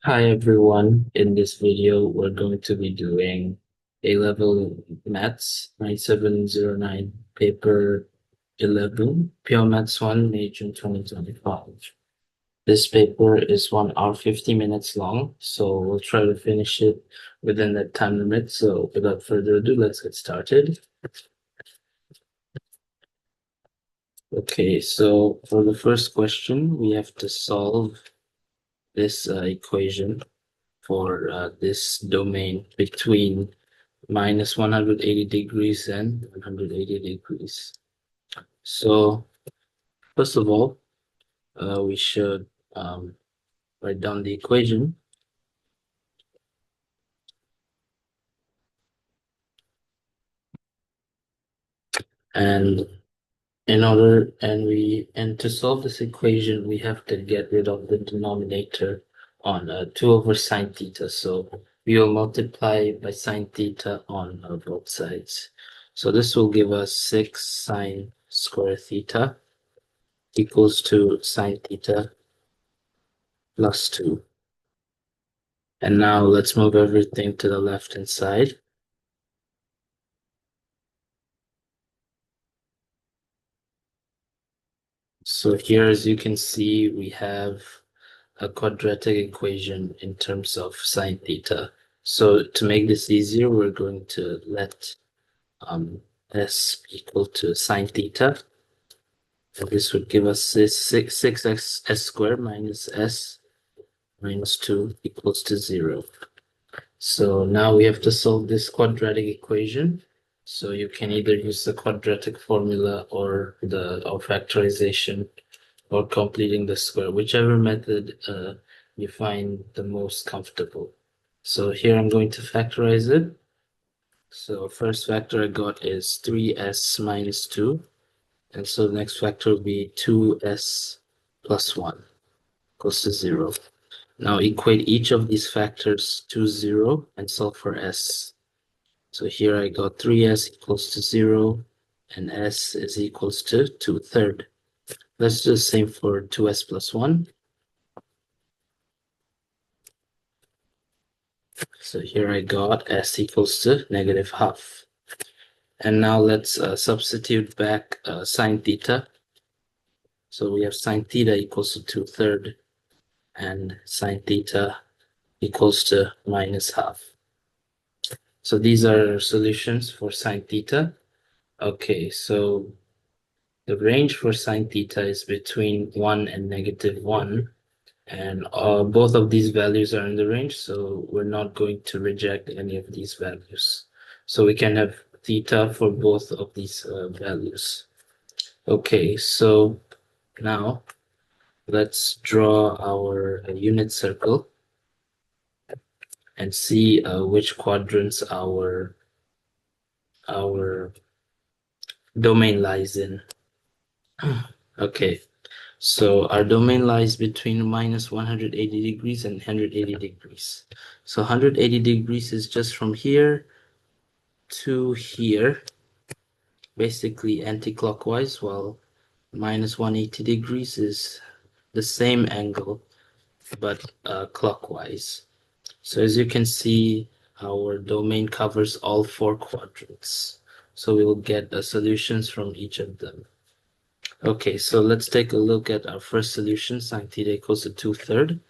Hi everyone. In this video, we're going to be doing A-level Maths 9709 paper 11, Pure Maths 1, May, June 2025. This paper is 1 hour 50 minutes long, so we'll try to finish it within that time limit. So without further ado, let's get started. Okay, so for the first question, we have to solve this equation for this domain between minus 180 degrees and 180 degrees. So first of all, we should write down the equation. And to solve this equation, we have to get rid of the denominator on 2 over sine theta. So we will multiply by sine theta on both sides. So this will give us 6 sine square theta equals to sine theta plus 2. And now let's move everything to the left-hand side. So here, as you can see, we have a quadratic equation in terms of sine theta. So to make this easier, we're going to let s equal to sine theta. And this would give us 6x s squared minus s minus 2 equals to 0. So now we have to solve this quadratic equation. So you can either use the quadratic formula or factorization or completing the square, whichever method you find the most comfortable. So here I'm going to factorize it. So first factor I got is 3s minus 2. And so the next factor will be 2s plus 1 equals to 0. Now equate each of these factors to 0 and solve for s. So here I got 3s equals to 0 and s is equals to 2/3. Let's do the same for 2s plus 1. So here I got s equals to negative half. And now let's substitute back sine theta. So we have sine theta equals to 2/3 and sine theta equals to minus half. So these are solutions for sine theta. Okay, so the range for sine theta is between 1 and negative 1. And both of these values are in the range, so we're not going to reject any of these values. So we can have theta for both of these values. Okay, so now let's draw our unit circle and see which quadrants our domain lies in. Okay, so our domain lies between minus 180 degrees and 180 degrees. So 180 degrees is just from here to here, basically anti-clockwise, while minus 180 degrees is the same angle, but clockwise. So as you can see, our domain covers all 4 quadrants. So we will get solutions from each of them. Okay, so let's take a look at our first solution, sine theta equals to 2/3.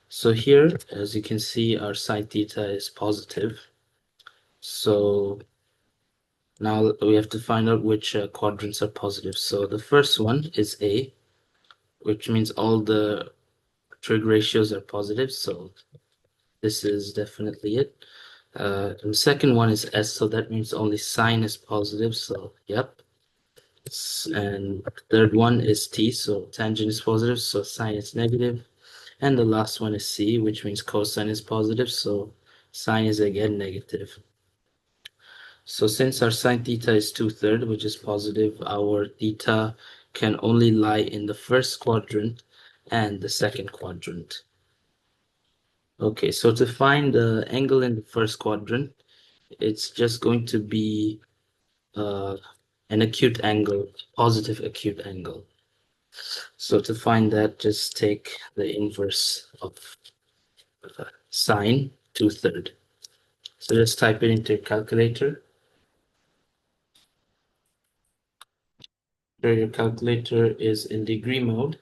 So here, as you can see, our sine theta is positive. So now we have to find out which quadrants are positive. So the first one is A, which means all the trig ratios are positive. So this is definitely it. And the second one is S, so that means only sine is positive. So yep. And third one is T, so tangent is positive, so sine is negative. And the last one is C, which means cosine is positive, so sine is again negative. So since our sine theta is 2/3, which is positive, our theta can only lie in the first quadrant and the second quadrant. Okay, so to find the angle in the first quadrant, it's just going to be an acute angle, positive acute angle. So to find that, just take the inverse of sine 2/3. So just type it into your calculator. Here your calculator is in degree mode.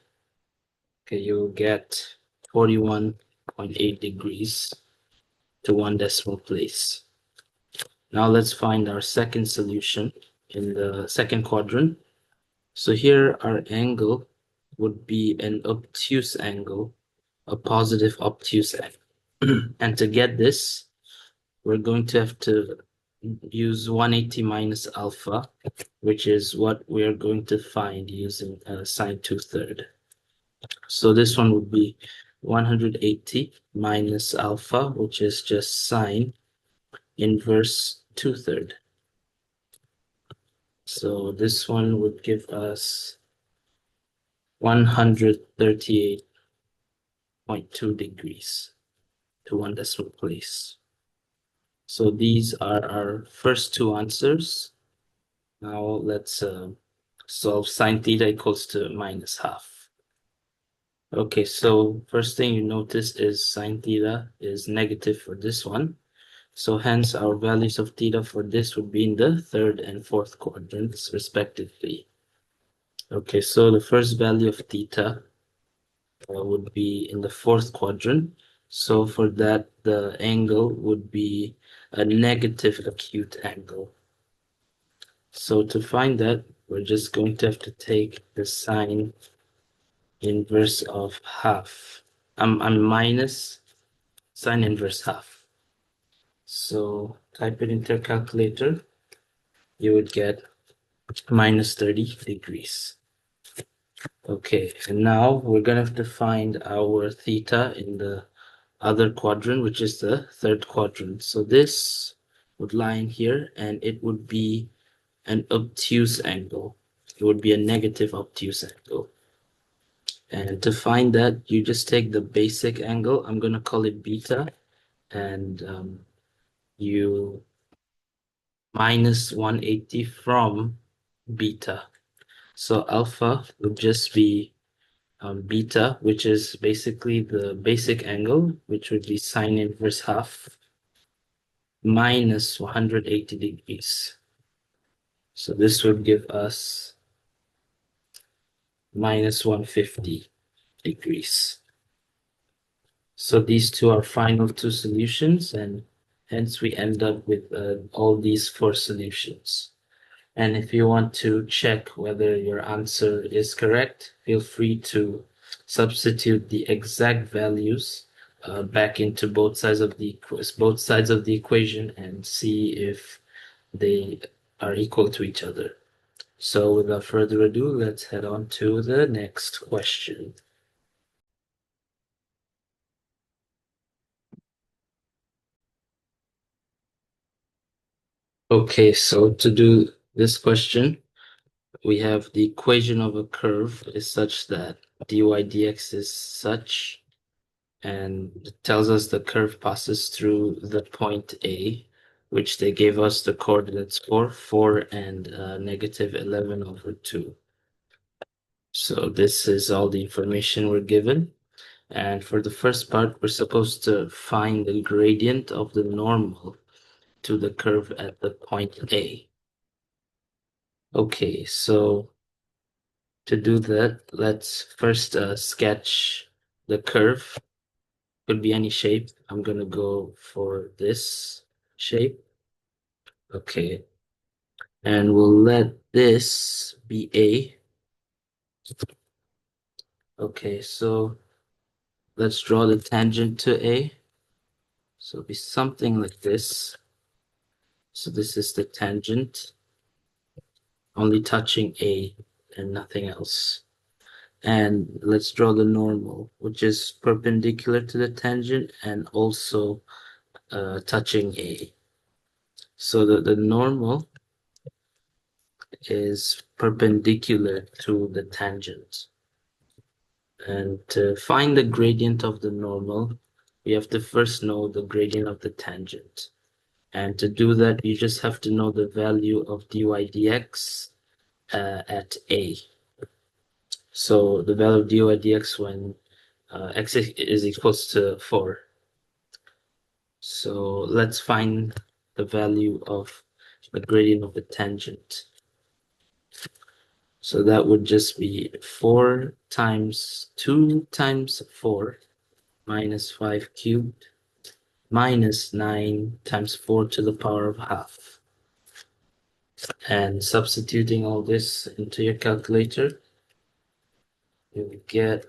Okay, you'll get 41.8 degrees to 1 decimal place. Now let's find our second solution in the second quadrant. So here our angle would be an obtuse angle, a positive obtuse angle. And to get this, we're going to have to use 180 minus alpha, which is what we're going to find using sine 2/3. So this one would be 180 minus alpha, which is just sine inverse 2/3. So this one would give us 138.2 degrees to 1 decimal place. So these are our first two answers. Now let's solve sine theta equals to minus half. Okay, so first thing you notice is sine theta is negative for this one. So hence our values of theta for this would be in the third and fourth quadrants respectively. Okay, so the first value of theta would be in the fourth quadrant. So for that, the angle would be a negative acute angle. So to find that, we're just going to have to take the sine inverse of half. I'm minus sine inverse half. So type it into a calculator. You would get minus 30 degrees. Okay, and now we're gonna have to find our theta in the other quadrant, which is the third quadrant. So this would lie in here, and it would be an obtuse angle. It would be a negative obtuse angle. And to find that, you just take the basic angle. I'm gonna call it beta, and you minus 180 from beta. So alpha would just be beta, which is basically the basic angle, which would be sine inverse half minus 180 degrees. So this would give us minus 150 degrees. So these two are final two solutions, and hence we end up with all these four solutions. And if you want to check whether your answer is correct, feel free to substitute the exact values back into both sides of the equation and see if they are equal to each other. So without further ado, let's head on to the next question. Okay, so to do this question, we have the equation of a curve is such that dy dx is such, and it tells us the curve passes through the point A, which they gave us the coordinates for 4 and negative 11/2. So this is all the information we're given. And for the first part, we're supposed to find the gradient of the normal to the curve at the point A. Okay, so to do that, let's first sketch the curve. Could be any shape. I'm gonna go for this shape. Okay, and we'll let this be A. Okay, so let's draw the tangent to A. So it'll be something like this. So this is the tangent, only touching A and nothing else. And let's draw the normal, which is perpendicular to the tangent and also touching A. So the normal is perpendicular to the tangent. And to find the gradient of the normal, we have to first know the gradient of the tangent. And to do that, you just have to know the value of dy dx at A. So the value of dy dx when x is equals to 4. So let's find the value of the gradient of the tangent. So that would just be 4 times 2 times 4 minus 5 cubed minus 9 times 4 to the power of half. And substituting all this into your calculator, you get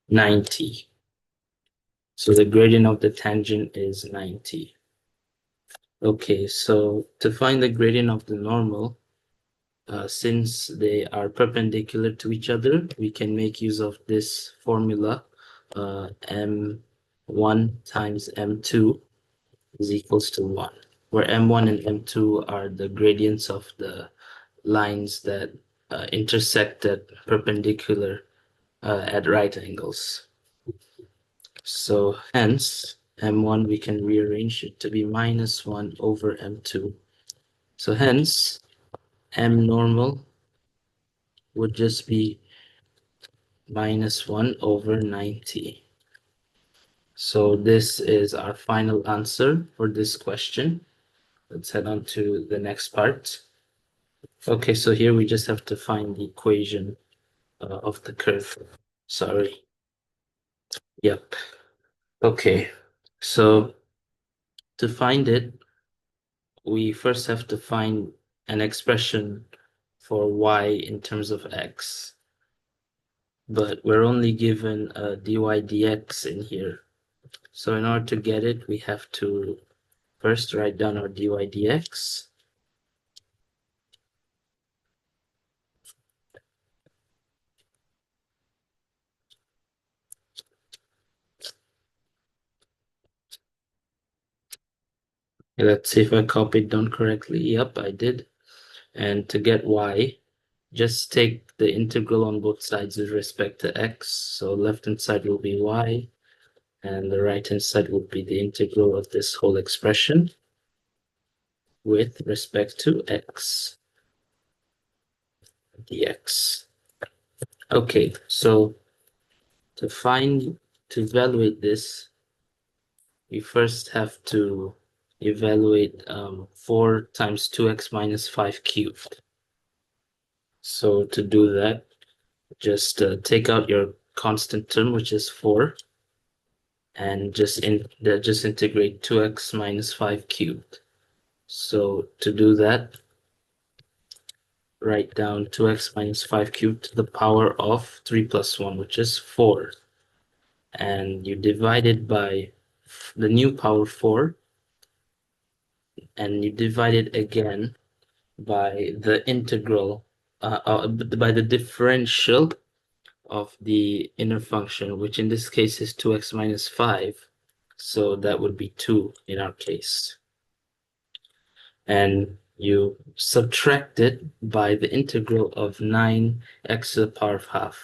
90. So the gradient of the tangent is 90. Okay, so to find the gradient of the normal, since they are perpendicular to each other, we can make use of this formula, m1 times m2 is equals to 1, where m1 and m2 are the gradients of the lines that intersect at perpendicular at right angles. So hence, m1 we can rearrange it to be minus 1 over m2. So hence, m normal would just be minus 1 over 90. So this is our final answer for this question. Let's head on to the next part. Okay, so here we just have to find the equation of the curve. Sorry. Yep. Okay, so to find it, we first have to find an expression for y in terms of x. But we're only given a dy dx in here. So in order to get it, we have to first write down our dy dx. Let's see if I copied down correctly. Yep, I did. And to get y, just take the integral on both sides with respect to x. So left-hand side will be y, and the right-hand side will be the integral of this whole expression with respect to x dx. Okay, so to evaluate this, we first have to evaluate 4 times 2x minus 5 cubed. So to do that, just take out your constant term, which is 4, and just integrate 2x minus 5 cubed. So to do that, write down 2x minus 5 cubed to the power of 3 plus 1, which is 4. And you divide it by the new power 4, and you divide it again by the integral, by the differential of the inner function, which in this case is 2x minus 5. So that would be 2 in our case. And you subtract it by the integral of 9x to the power of half.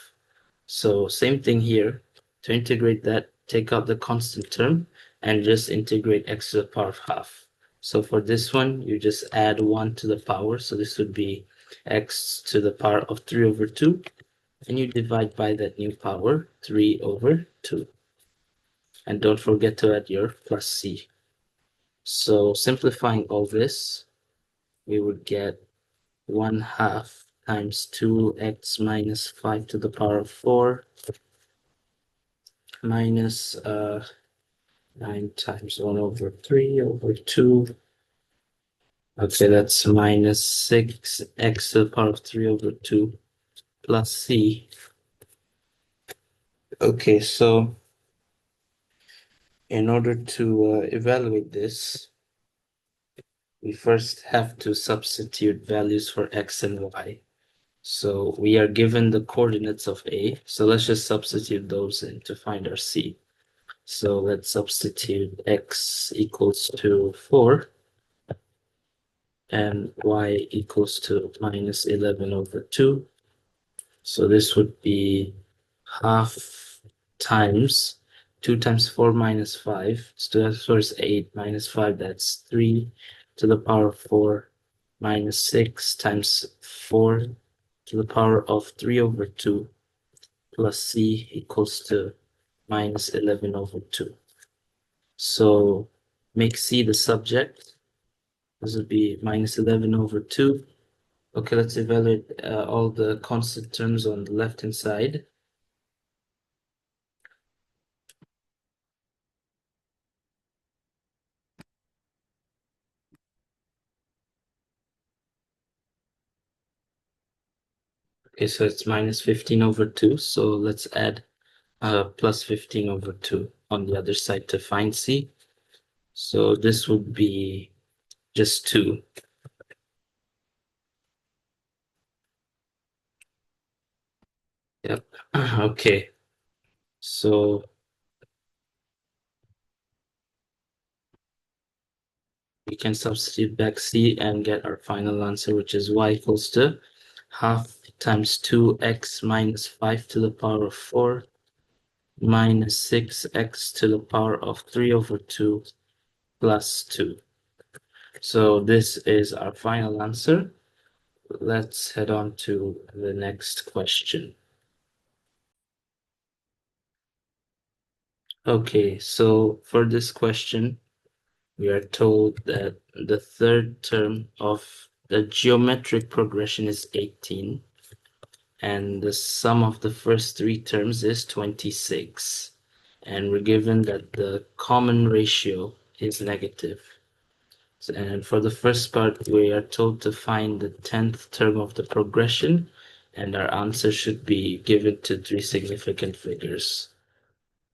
So same thing here. To integrate that, take out the constant term and just integrate x to the power of half. So for this one, you just add 1 to the power. So this would be x to the power of 3 over 2. And you divide by that new power, 3 over 2. And don't forget to add your plus c. So simplifying all this, we would get 1/2 times 2x minus 5 to the power of 4 minus 9 times 1 over 3 over 2. Okay, that's minus 6x to the power of 3 over 2 plus c. Okay, so in order to evaluate this, we first have to substitute values for x and y. So we are given the coordinates of A, so let's just substitute those in to find our C. So let's substitute x equals to 4 and y equals to minus 11 over 2. So this would be half times 2 times 4 minus 5. So that's 4 is 8 minus 5, that's 3 to the power of 4 minus 6 times 4 to the power of 3 over 2 plus c equals to minus 11 over 2. So make C the subject. This would be minus 11 over 2. Okay, let's evaluate all the constant terms on the left-hand side. Okay, so it's minus 15 over 2. So let's add plus 15 over 2 on the other side to find C. So this would be just 2. Yep. Okay. So we can substitute back C and get our final answer, which is y equals to half times 2x minus 5 to the power of 4 minus 6x to the power of 3 over 2 plus 2. So this is our final answer. Let's head on to the next question. Okay, so for this question, we are told that the third term of the geometric progression is 18, and the sum of the first three terms is 26. And we're given that the common ratio is negative. And for the first part, we are told to find the 10th term of the progression, and our answer should be given to three significant figures.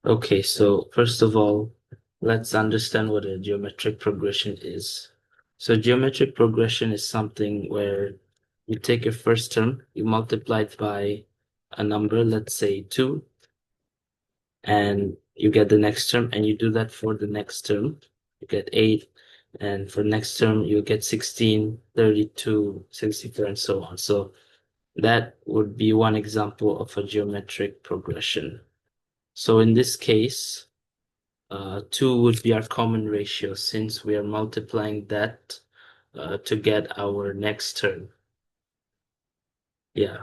Okay, so first of all, let's understand what a geometric progression is. So geometric progression is something where you take your first term, you multiply it by a number, let's say 2, and you get the next term, and you do that for the next term. You get 8, and for next term, you get 16, 32, 64, and so on. So that would be one example of a geometric progression. So in this case, 2 would be our common ratio since we are multiplying that to get our next term. Yeah.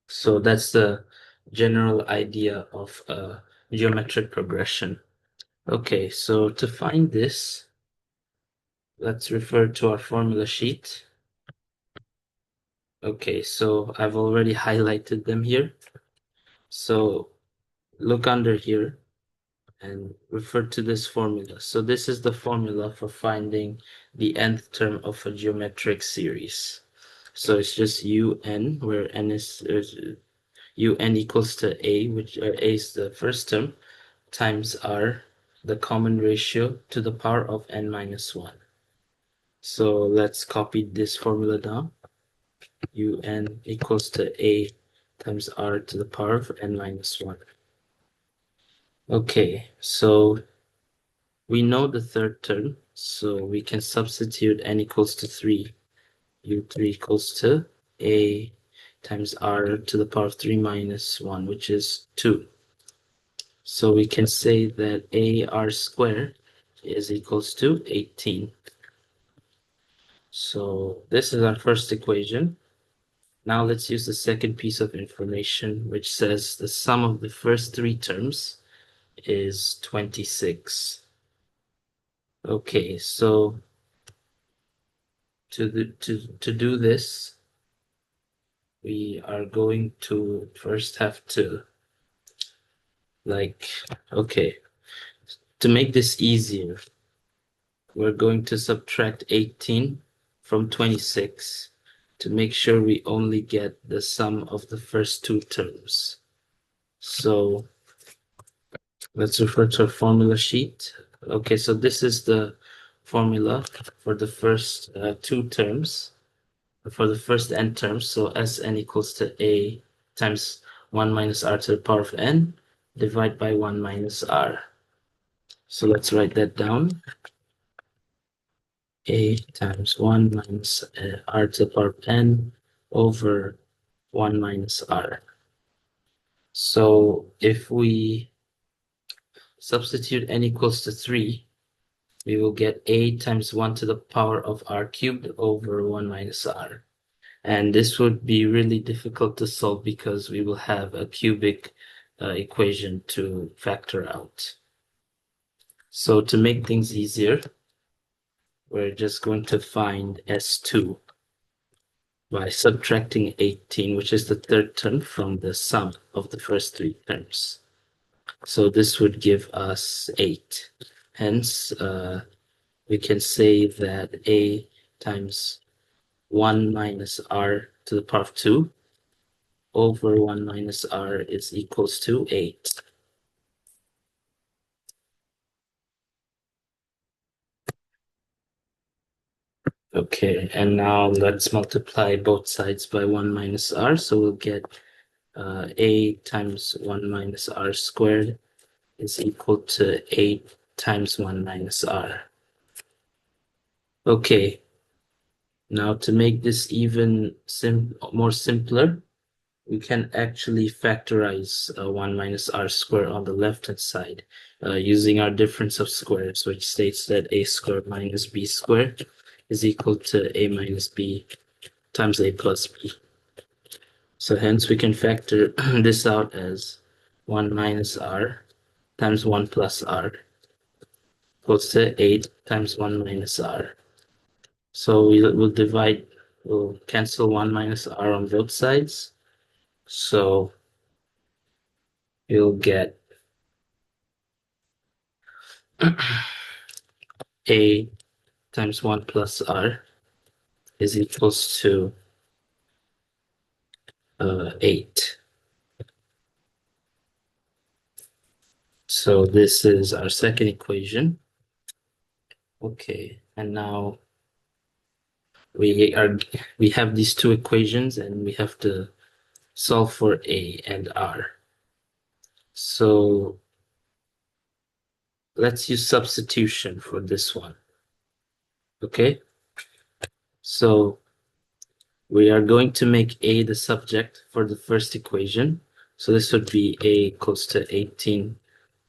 So that's the general idea of a geometric progression. Okay, so to find this, let's refer to our formula sheet. Okay, so I've already highlighted them here. So look under here and refer to this formula. So this is the formula for finding the nth term of a geometric series. So it's just un, where n is un equals to a, which a is the first term, times r, the common ratio, to the power of n minus 1. So let's copy this formula down. Un equals to a times r to the power of n minus 1. Okay, so we know the third term, so we can substitute n equals to 3. U3 equals to a times r to the power of 3 minus 1, which is 2. So we can say that ar squared is equals to 18. So this is our first equation. Now let's use the second piece of information, which says the sum of the first three terms is 26. Okay, so to do this, we are going to first have to, okay, to make this easier, we're going to subtract 18 from 26 to make sure we only get the sum of the first two terms. So let's refer to our formula sheet. Okay, so this is the formula for the first two terms, for the first n terms. So Sn equals to a times 1 minus r to the power of n, divided by 1 minus r. So let's write that down. A times 1 minus r to the power of n over 1 minus r. So if we substitute n equals to 3, we will get a times 1 to the power of r cubed over 1 minus r. And this would be really difficult to solve because we will have a cubic equation to factor out. So to make things easier, we're just going to find S2 by subtracting 18, which is the third term, from the sum of the first three terms. So this would give us 8. Hence, we can say that A times 1 minus R to the power of 2 over 1 minus R is equals to 8. Okay, and now let's multiply both sides by 1 minus R. So we'll get A times 1 minus R squared is equal to 8 times 1 minus R. Okay, now to make this even more simpler, we can actually factorize 1 minus R squared on the left-hand side using our difference of squares, which states that A squared minus B squared is equal to A minus B times A plus B. So hence we can factor this out as 1 minus R times 1 plus R equals to 8 times 1 minus R. So we'll cancel 1 minus R on both sides. So you'll get A times 1 plus R is equals to 8. So this is our second equation. Okay, and now we have these two equations and we have to solve for A and R. So let's use substitution for this one. Okay, so we are going to make A the subject for the first equation. So this would be A equals to 18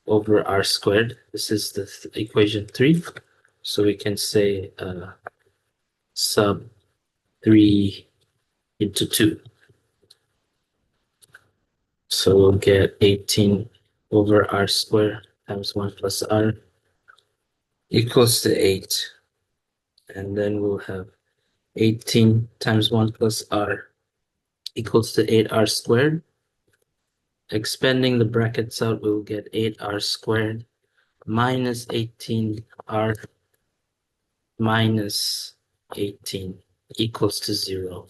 over R squared. This is the equation 3. So we can say sub 3 into 2. So we'll get 18 over R squared times 1 plus R equals to 8. And then we'll have 18 times 1 plus R equals to 8R squared. Expanding the brackets out, we'll get 8R squared minus 18R minus 18 equals to 0.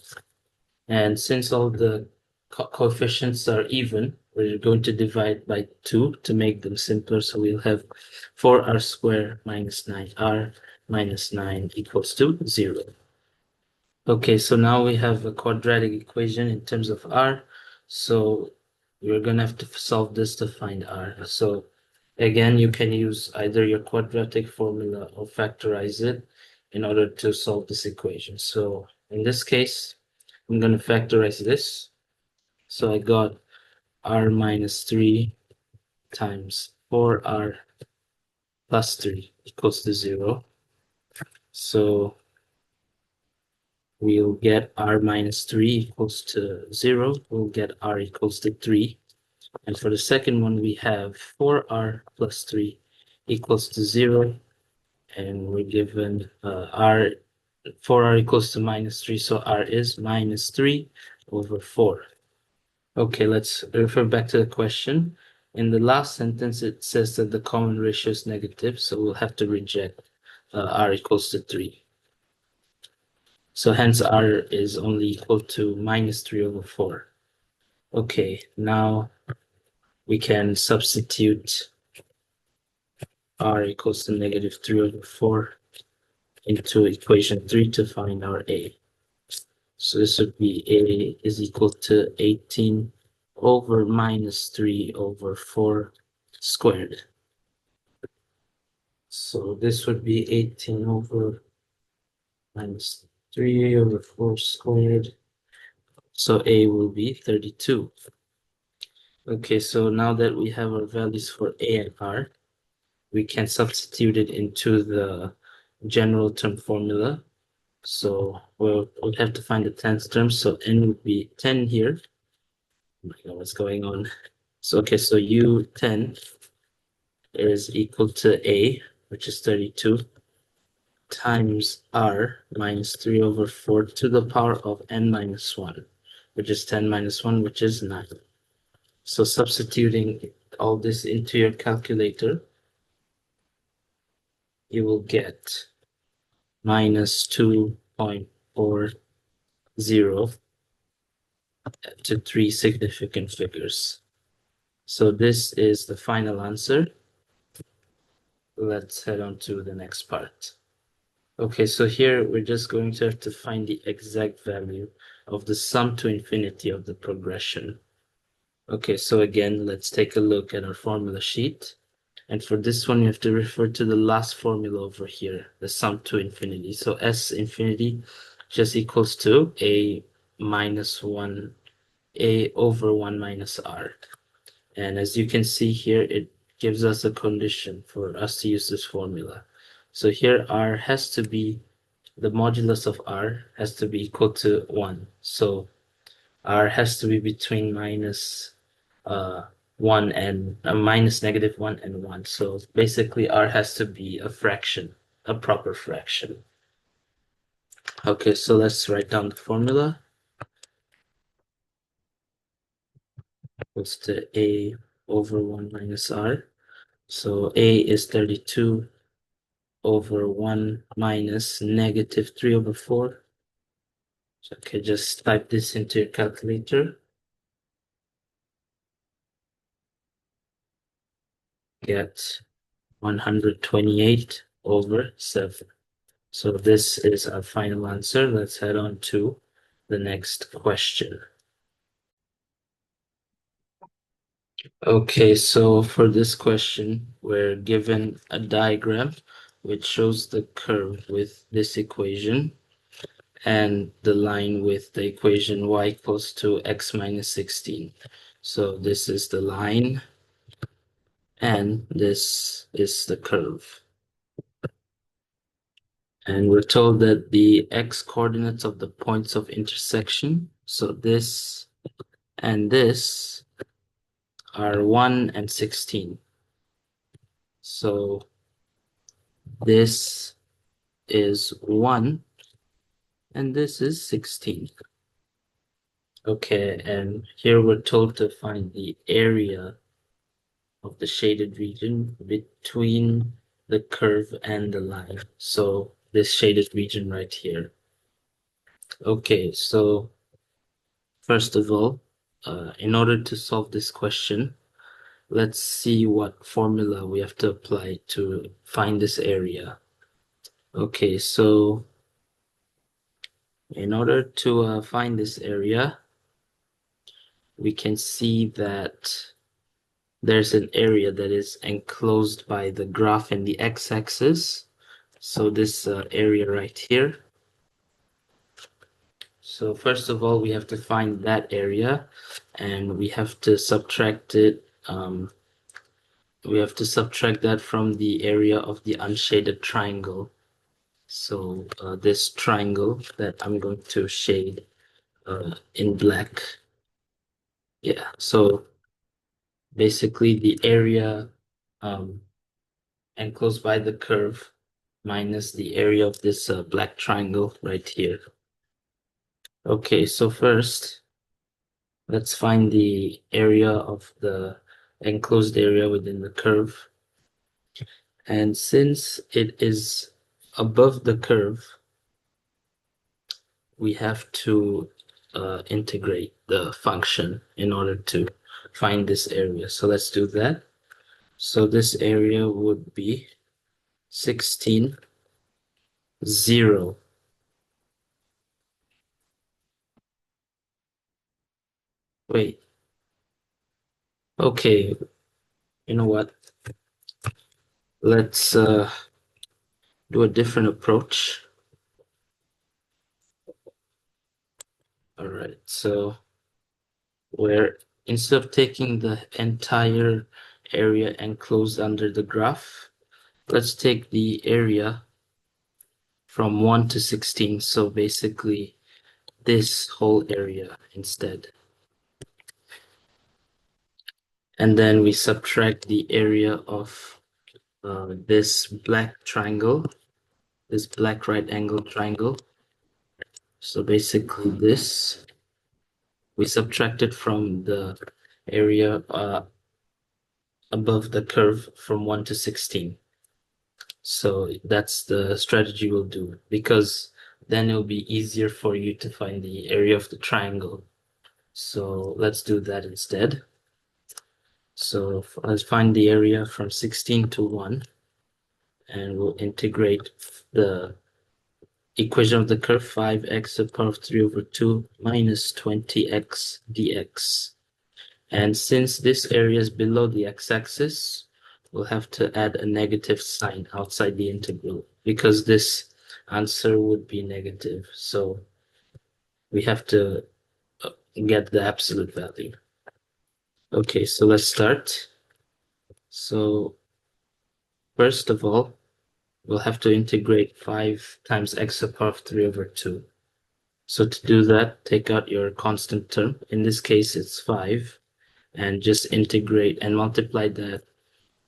And since all the coefficients are even, we're going to divide by 2 to make them simpler. So we'll have 4R squared minus 9R minus 9 equals to 0. Okay, so now we have a quadratic equation in terms of R. So we're going to have to solve this to find R. So again, you can use either your quadratic formula or factorize it in order to solve this equation. So in this case, I'm going to factorize this. So I got R minus 3 times 4R plus 3 equals to 0. So we'll get R minus 3 equals to 0. We'll get R equals to 3. And for the second one, we have 4R plus 3 equals to 0. And we're given 4R equals to minus 3. So R is minus 3 over 4. Okay, let's refer back to the question. In the last sentence, it says that the common ratio is negative. So we'll have to reject R equals to 3. So hence R is only equal to minus 3 over 4. Okay, now we can substitute R equals to negative 3 over 4 into equation 3 to find our A. So this would be A is equal to 18 over minus 3 over 4 squared. So this would be 18 over minus 3 over 4 squared. So A will be 32. Okay, so now that we have our values for A and R, we can substitute it into the general term formula. So we'll have to find the 10th term. So N would be 10 here. Oh my God, what's going on? So, okay, so U10 is equal to A, which is 32, times R minus 3 over 4 to the power of n minus 1, which is 10 minus 1, which is 9. So substituting all this into your calculator, you will get minus 2.40 to 3 significant figures. So this is the final answer. Let's head on to the next part. Okay, so here we're just going to have to find the exact value of the sum to infinity of the progression. Okay, so again, let's take a look at our formula sheet. And for this one, you have to refer to the last formula over here, the sum to infinity. So S infinity just equals to A minus 1, A over 1 minus R. And as you can see here, it gives us a condition for us to use this formula. So here R has to be, the modulus of R has to be equal to 1. So R has to be between minus 1 and minus negative 1 and 1. So basically R has to be a fraction, a proper fraction. Okay, so let's write down the formula. Equals to A over 1 minus R. So A is 32 over 1 minus negative 3 over 4. So, okay, just type this into your calculator. Get 128 over 7. So this is our final answer. Let's head on to the next question. Okay, so for this question, we're given a diagram which shows the curve with this equation and the line with the equation y equals to x minus 16. So this is the line and this is the curve. And we're told that the x coordinates of the points of intersection, so this and this, are 1 and 16. So this is 1 and this is 16. Okay, and here we're told to find the area of the shaded region between the curve and the line. So this shaded region right here. Okay, so first of all, in order to solve this question, let's see what formula we have to apply to find this area. Okay, so in order to find this area, we can see that there's an area that is enclosed by the graph in the x-axis. So this area right here. So first of all, we have to find that area, and we have to subtract it. We have to subtract that from the area of the unshaded triangle. So this triangle that I'm going to shade in black. Yeah, so basically the area enclosed by the curve minus the area of this black triangle right here. Okay, so first, let's find the area of the enclosed area within the curve. And since it is above the curve, we have to integrate the function in order to find this area. So let's do that. So this area would be 16, 0. Wait, okay, you know what? Let's do a different approach. All right, so where instead of taking the entire area enclosed under the graph, let's take the area from 1 to 16. So basically this whole area instead. And then we subtract the area of this black triangle, this black right angle triangle. So basically this, we subtract it from the area above the curve from 1 to 16. So that's the strategy we'll do, because then it'll be easier for you to find the area of the triangle. So let's do that instead. So let's find the area from 16 to 1, and we'll integrate the equation of the curve 5x to the power of 3 over 2 minus 20x dx. And since this area is below the x-axis, we'll have to add a negative sign outside the integral, because this answer would be negative. So we have to get the absolute value. Okay, so let's start. So first of all, we'll have to integrate 5 times x to the power of 3 over 2. So to do that, take out your constant term. In this case, it's 5. And just integrate and multiply that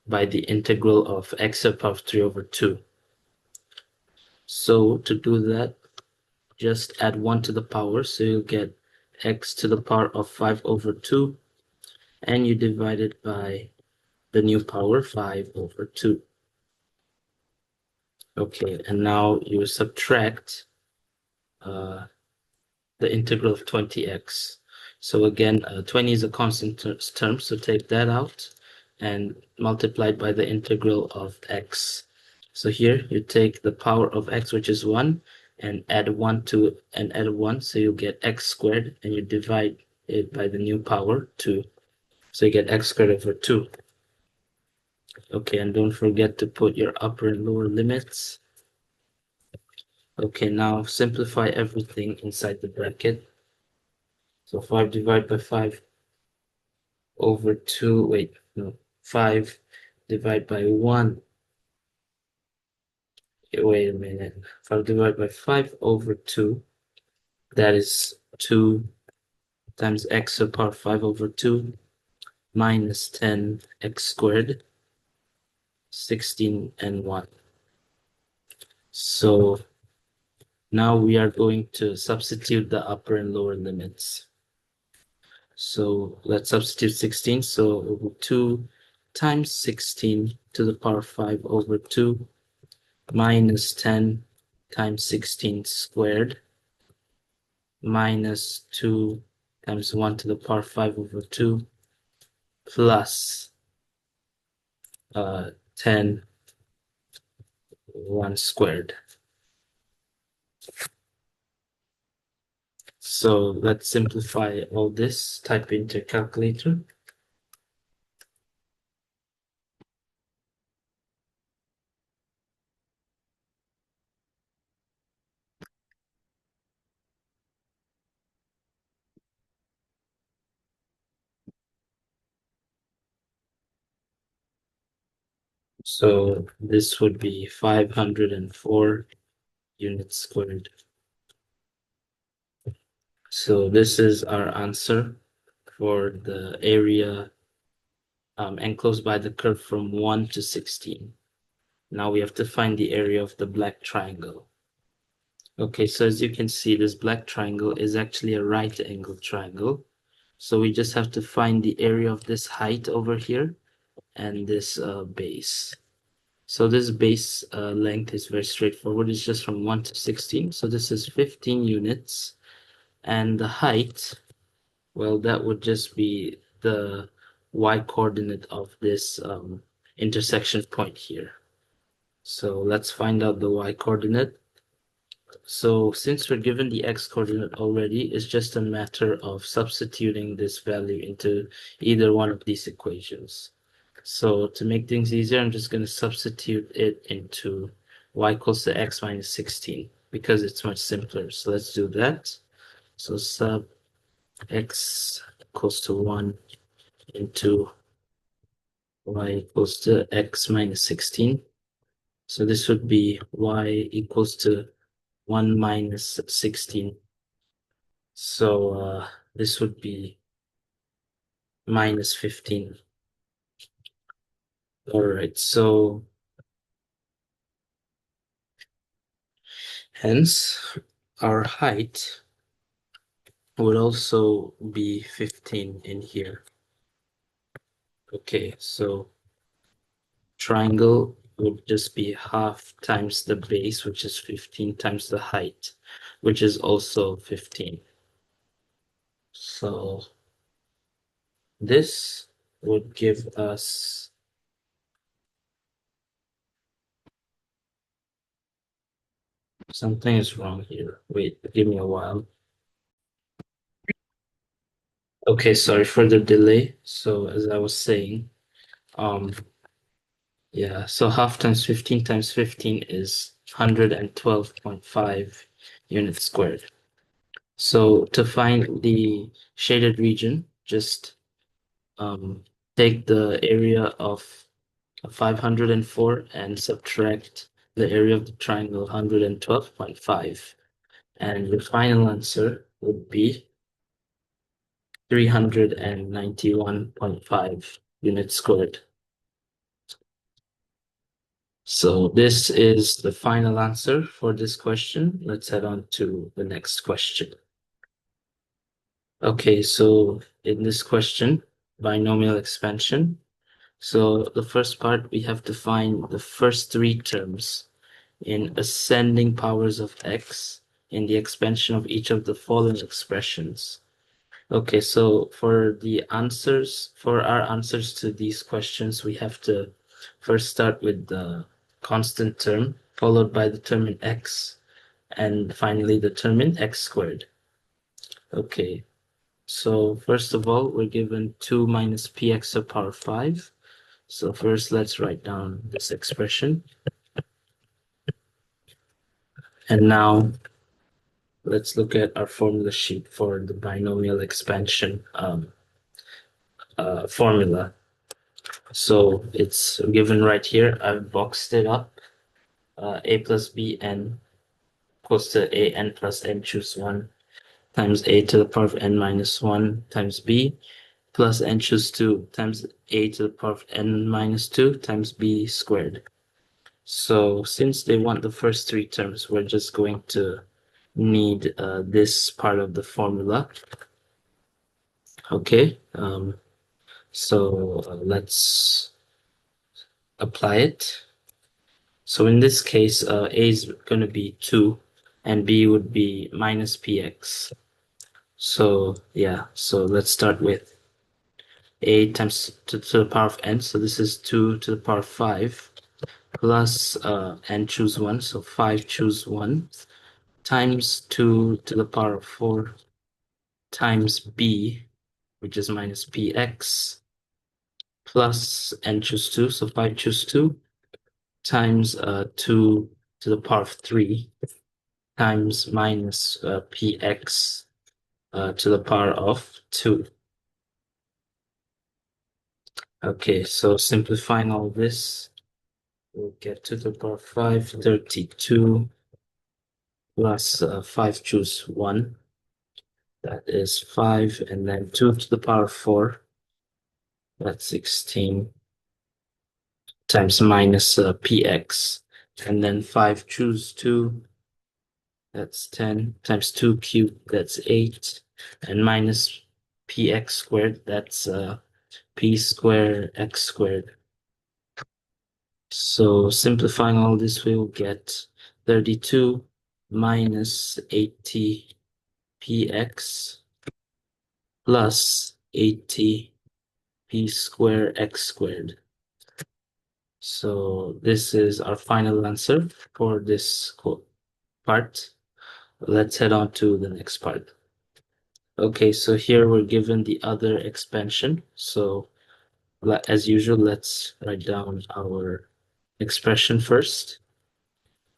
by the integral of x to the power of 3 over 2. So to do that, just add 1 to the power, so you'll get x to the power of 5 over 2, and you divide it by the new power, 5 over 2. Okay, and now you subtract the integral of 20x. So again, 20 is a constant term, so take that out and multiply it by the integral of x. So here you take the power of x, which is 1, and add 1 to it, and add 1, so you get x squared, and you divide it by the new power, 2. So you get x squared over 2. Okay, and don't forget to put your upper and lower limits. Okay, now simplify everything inside the bracket. So 5 divided by 5 over 2, wait, no, 5 divided by 1. Wait a minute. 5 divided by 5 over 2. That is 2 times x to the power 5 over 2 minus 10x squared, 16 and 1. So now we are going to substitute the upper and lower limits. So let's substitute 16. So over 2 times 16 to the power 5 over 2 minus 10 times 16 squared minus 2 times 1 to the power 5 over 2 plus 10 1 squared. So let's simplify all this. Type into your calculator. So this would be 504 units squared. So this is our answer for the area enclosed by the curve from 1 to 16. Now we have to find the area of the black triangle. Okay, so as you can see, this black triangle is actually a right angle triangle. So we just have to find the area of this height over here and this base. So this base length is very straightforward. It's just from 1 to 16. So this is 15 units. And the height, well, that would just be the y-coordinate of this intersection point here. So let's find out the y-coordinate. So since we're given the x-coordinate already, it's just a matter of substituting this value into either one of these equations. So to make things easier, I'm just going to substitute it into y equals to x minus 16 because it's much simpler. So let's do that. So sub x equals to 1 into y equals to x minus 16. So this would be y equals to 1 minus 16. So this would be minus 15. All right, so hence our height would also be 15 in here. Okay, so triangle would just be half times the base, which is 15 times the height, which is also 15. So this would give us something is wrong here. Wait, give me a while. Okay, sorry for the delay. So as I was saying, um, yeah, so half times 15 is 112.5 units squared. So to find the shaded region, just take the area of 504 and subtract the area of the triangle 112.5. And the final answer would be 391.5 units squared. So this is the final answer for this question. Let's head on to the next question. Okay, so in this question, binomial expansion. So the first part, we have to find the first three terms in ascending powers of x in the expansion of each of the following expressions. Okay, so for our answers to these questions, we have to first start with the constant term, followed by the term in x, and finally the term in x squared. Okay, so first of all, we're given 2 minus px to the power 5. So first, let's write down this expression. And now let's look at our formula sheet for the binomial expansion formula. So it's given right here. I've boxed it up. A plus b n equals to a n plus n choose 1 times a to the power of n minus 1 times b plus n choose 2 times a to the power of n minus 2 times b squared. So since they want the first three terms, we're just going to need this part of the formula. Okay, so let's apply it. So in this case, A is going to be 2 and B would be minus px. So yeah, so let's start with A times to the power of n. So this is 2 to the power of 5 plus n choose 1. So 5 choose 1 times 2 to the power of 4 times b, which is minus px, plus n choose 2, so 5 choose 2, times 2 to the power of 3, times minus px to the power of 2. Okay, so simplifying all this, we'll get 2 to the power of 5, 32, plus 5 choose 1, that is 5, and then 2 to the power of 4, that's 16, times minus px, and then 5 choose 2, that's 10, times 2 cubed, that's 8, and minus px squared, that's p squared x squared. So simplifying all this, we will get 32 minus 80 px plus 80 p squared x squared. So this is our final answer for this part. Let's head on to the next part. Okay, so here we're given the other expansion. So as usual, let's write down our expression first.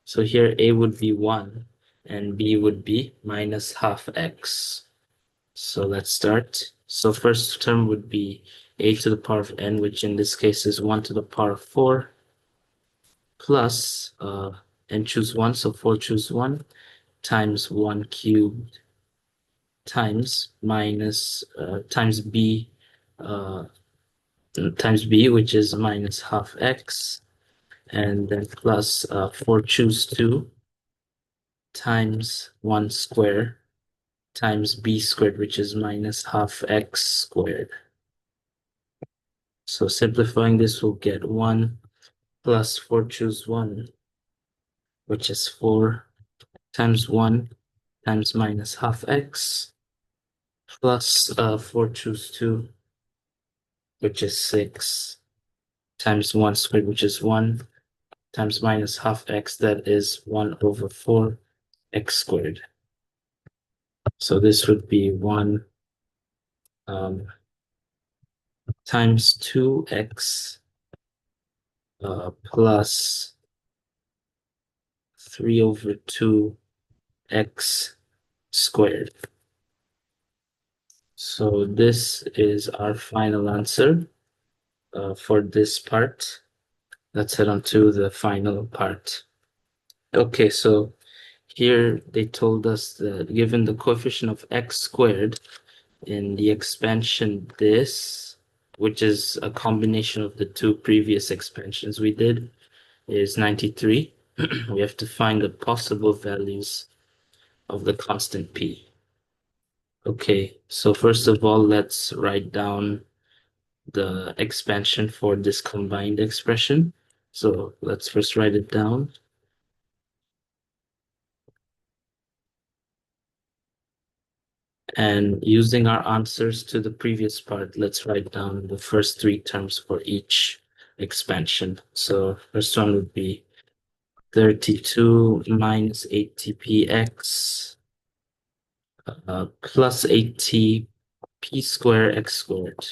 So here A would be 1 and B would be minus half x. So let's start. So first term would be a to the power of n, which in this case is 1 to the power of 4, plus n choose 1, so 4 choose 1, times 1 cubed times minus times b times b, which is minus half x, and then plus 4 choose 2 times 1 square times b squared, which is minus half x squared. So simplifying this, we'll get 1 plus 4 choose 1, which is 4 times 1 times minus half x, plus 4 choose 2, which is 6, times 1 squared, which is 1, times minus half x, that is 1 over 4 x squared. So this would be 1 times 2x plus 3 over 2x squared. So this is our final answer for this part. Let's head on to the final part. Okay, so here they told us that given the coefficient of x squared in the expansion this, which is a combination of the two previous expansions we did, is 93. We have to find the possible values of the constant p. Okay, so first of all, let's write down the expansion for this combined expression. So let's first write it down. And using our answers to the previous part, let's write down the first 3 terms for each expansion. So first one would be 32 minus 8tpx plus 8t p squared x squared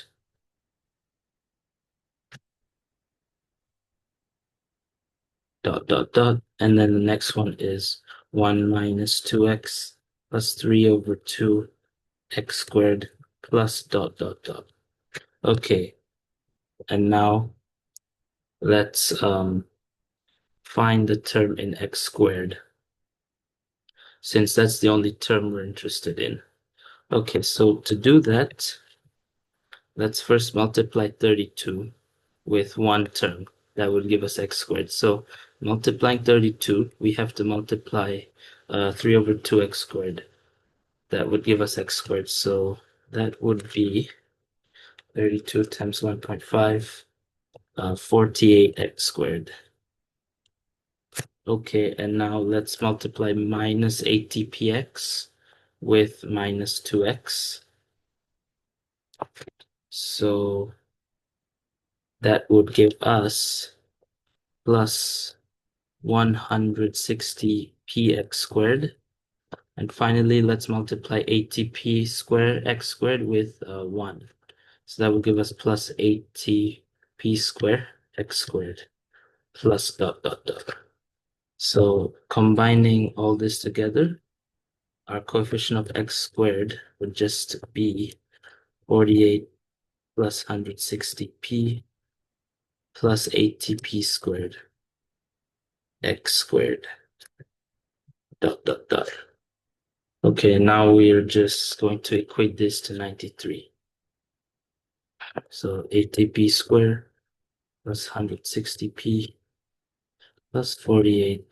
dot dot dot, and then the next one is 1 minus 2x plus 3 over 2 x squared plus dot dot dot. Okay, and now let's find the term in x squared, since that's the only term we're interested in. Okay, so to do that, let's first multiply 32 with one term. That would give us x squared. So multiplying 32, we have to multiply 3 over 2x squared. That would give us x squared. So that would be 32 times 1.5, 48x squared. Okay, and now let's multiply minus 8tpx with minus 2x. So that would give us plus 160px squared. And finally, let's multiply 8tp squared x squared with 1. So that will give us plus 8tp squared x squared plus dot dot dot. So combining all this together, our coefficient of x squared would just be 48 plus 160p plus 8tp squared x squared dot dot dot. Okay, now we're just going to equate this to 93. So 8tp squared plus 160p plus 48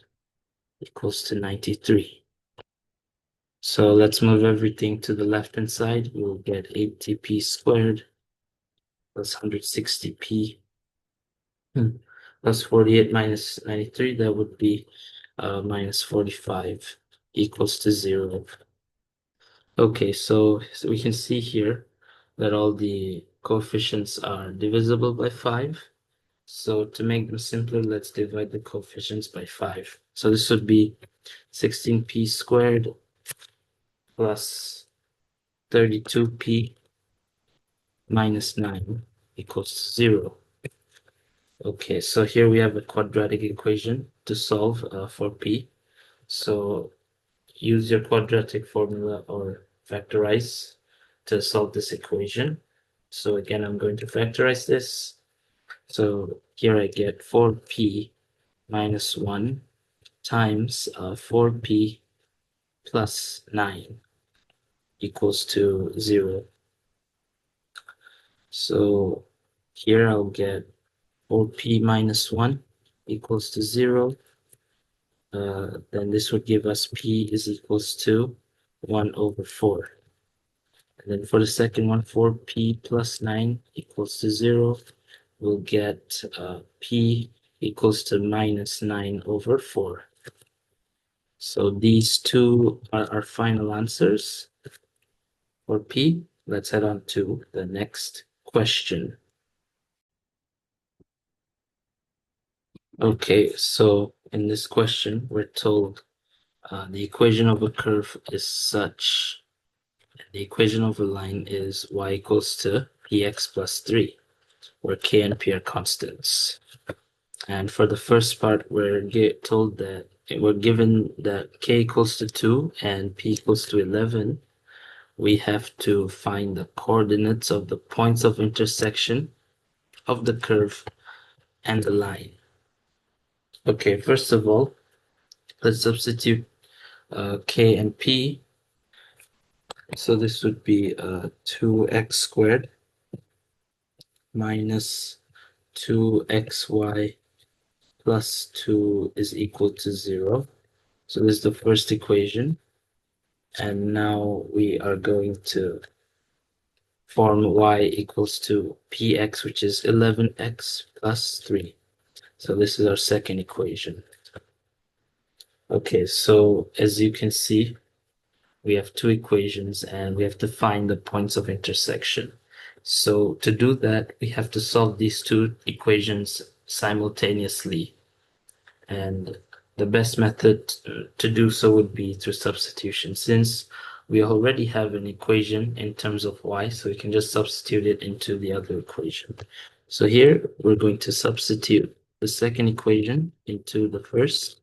equals to 93. So let's move everything to the left-hand side. We'll get 8tp squared plus 160p plus 48 minus 93. That would be minus 45 equals to 0. Okay, so we can see here that all the coefficients are divisible by 5. So to make them simpler, let's divide the coefficients by 5. So this would be 16p squared plus 32p minus 9 equals 0. Okay, so here we have a quadratic equation to solve for p. So use your quadratic formula or factorize to solve this equation. So again, I'm going to factorize this. So here I get 4p minus 1 times 4p plus 9 equals to 0. So Here I'll get 4p minus 1 equals to 0. Then this would give us p is equals to 1 over 4. And then for the second one, 4p plus 9 equals to 0. We'll get p equals to minus 9 over 4. So these two are our final answers for p. Let's head on to the next question. Okay, so in this question, we're told the equation of a curve is such. The equation of a line is y equals to px plus 3, where k and p are constants. And for the first part, we're told that we're given that k equals to 2 and p equals to 11. We have to find the coordinates of the points of intersection of the curve and the line. Okay, first of all, let's substitute k and p. So this would be 2x squared minus 2xy plus 2 is equal to 0. So this is the first equation. And now we are going to form y equals to px, which is 11x plus 3. So this is our second equation. Okay, so as you can see, we have two equations and we have to find the points of intersection. So to do that, we have to solve these two equations simultaneously. And the best method to do so would be through substitution. Since we already have an equation in terms of y, so we can just substitute it into the other equation. So here we're going to substitute the second equation into the first.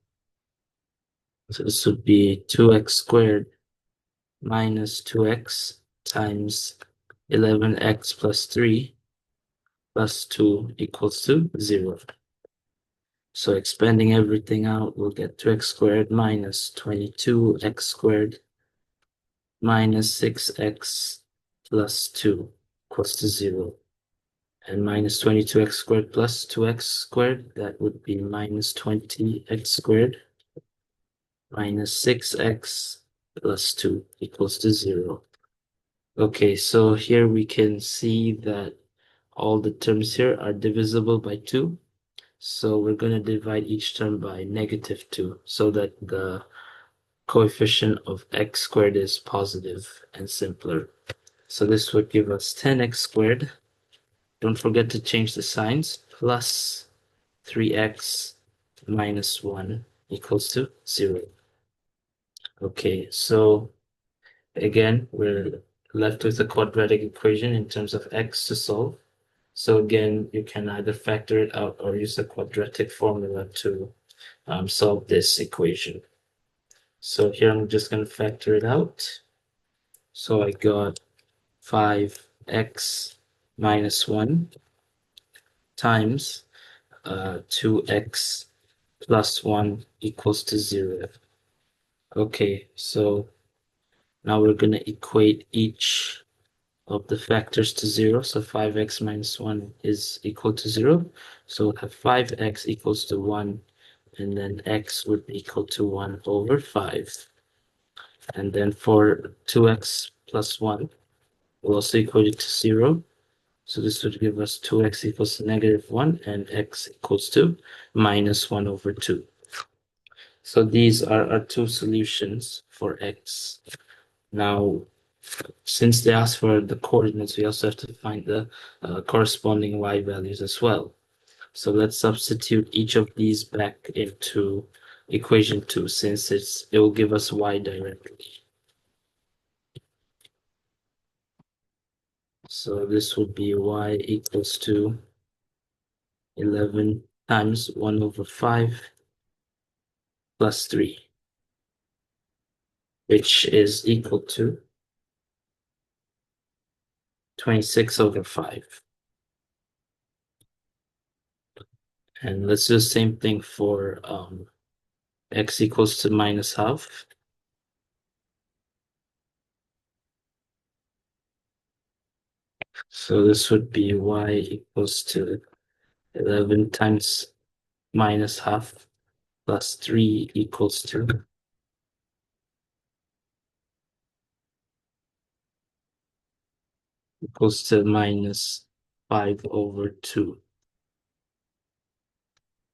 So this would be 2x squared minus 2x times 11x plus 3 plus 2 equals to 0. So expanding everything out, we'll get 2x squared minus 22x squared minus 6x plus 2 equals to 0. And minus 22x squared plus 2x squared, that would be minus 20x squared minus 6x plus 2 equals to 0. Okay, so here we can see that all the terms here are divisible by 2. So we're going to divide each term by negative 2 so that the coefficient of x squared is positive and simpler. So this would give us 10x squared. Don't forget to change the signs. Plus 3x minus 1 equals to 0. Okay, so again, we're left with a quadratic equation in terms of x to solve. So again, you can either factor it out or use a quadratic formula to solve this equation. So here I'm just going to factor it out. So I got 5x minus 1 times 2x plus 1 equals to 0. Okay, so now we're going to equate each of the factors to 0. So 5x minus 1 is equal to 0. So we'll have 5x equals to 1, and then x would be equal to 1 over 5. And then for 2x plus 1, we'll also equate it to 0. So this would give us 2x equals to negative 1 and x equals to minus 1 over 2. So these are our two solutions for x. Now, since they ask for the coordinates, we also have to find the corresponding y values as well. So let's substitute each of these back into equation 2, since it will give us y directly. So this would be y equals to 11 times 1 over 5 plus 3, which is equal to 26 over 5. And let's do the same thing for x equals to minus half. So this would be y equals to 11 times minus half plus 3 equals to minus 5 over 2.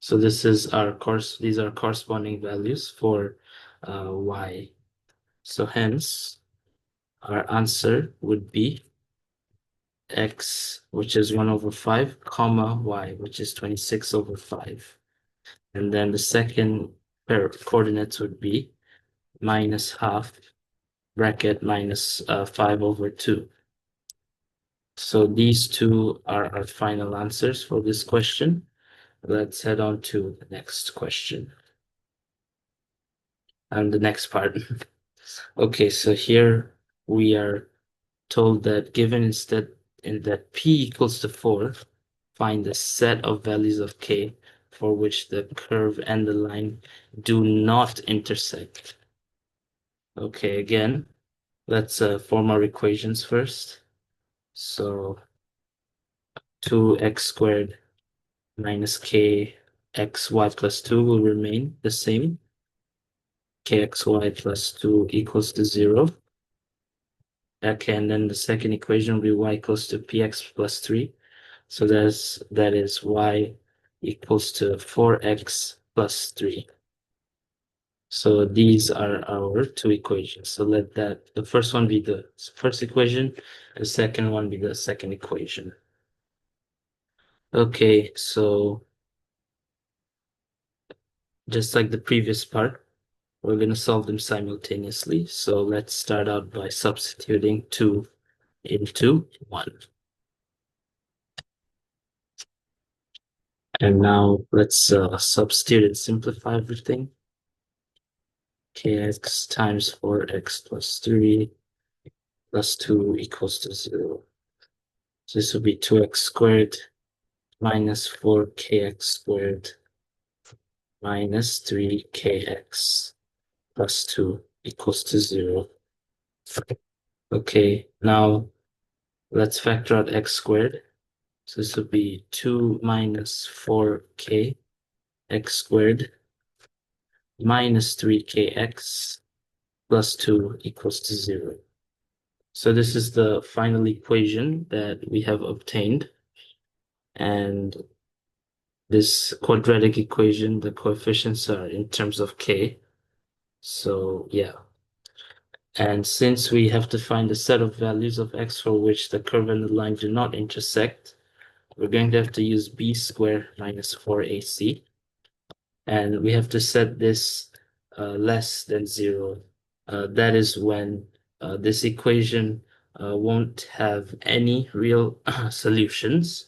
So this is our course. These are corresponding values for y. So hence, our answer would be x, which is 1 over 5, comma y, which is 26 over 5. And then the second pair of coordinates would be minus half, bracket minus 5 over 2. So these two are our final answers for this question. Let's head on to the next question. And the next part. Okay, so here we are told that given instead in that p equals to 4, find the set of values of k for which the curve and the line do not intersect. Okay, again, let's form our equations first. So 2x squared minus kxy plus 2 will remain the same. Kxy plus 2 equals to 0. Okay, and then the second equation will be y equals to px plus 3. So that is y equals to 4x plus 3. So these are our two equations. So let the first one be the first equation, and the second one be the second equation. Okay, so just like the previous part, we're going to solve them simultaneously. So let's start out by substituting 2 into 1. And now let's substitute and simplify everything. Kx times 4x plus 3 plus 2 equals to 0. So this will be 2x squared minus 4kx squared minus 3kx plus 2 equals to 0. Okay, now let's factor out x squared. So this will be 2 minus 4k x squared minus 3kx plus 2 equals to 0. So this is the final equation that we have obtained. And this quadratic equation, the coefficients are in terms of k. So yeah. And since we have to find a set of values of x for which the curve and the line do not intersect, we're going to have to use b squared minus 4ac. And we have to set this less than 0. That is when this equation won't have any real solutions,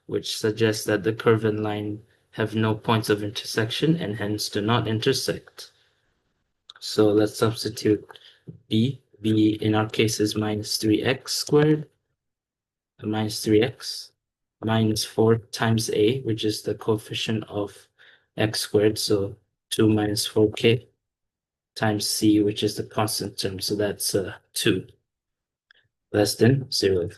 which suggests that the curve and line have no points of intersection and hence do not intersect. So let's substitute b. b in our case is minus 3x squared, minus 3x, minus 4 times a, which is the coefficient of x squared, so 2 minus 4k, times c, which is the constant term, so that's 2, less than 0.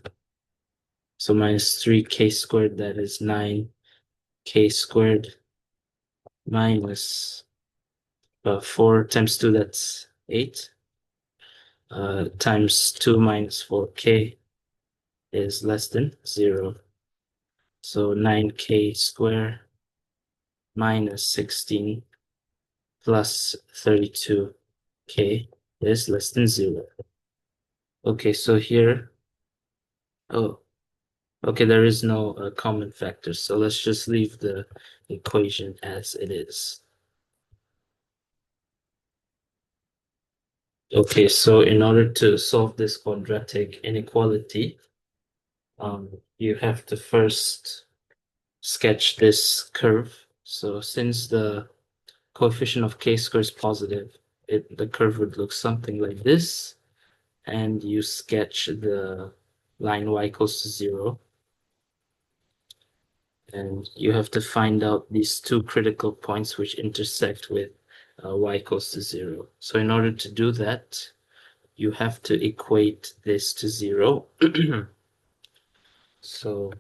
So minus 3k squared, that is 9k squared, minus 4 times 2, that's 8, times 2 minus 4k is less than 0. So 9k squared minus 16 plus 32k is less than 0. Okay, so here, okay, there is no common factor, so let's just leave the equation as it is. Okay, so in order to solve this quadratic inequality, you have to first sketch this curve. So since the coefficient of k squared is positive, the curve would look something like this, and you sketch the line y equals to 0. And you have to find out these two critical points which intersect with y equals to 0. So in order to do that, you have to equate this to 0. So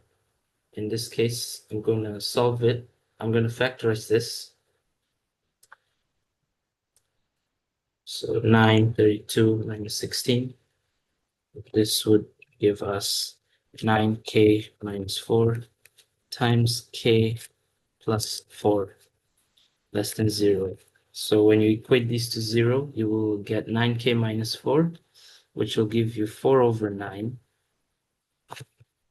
in this case, I'm going to solve it. I'm going to factorize this. So 932 minus 16. This would give us 9k minus 4 times k plus 4 less than 0. So when you equate these to 0, you will get 9k minus 4, which will give you 4 over 9.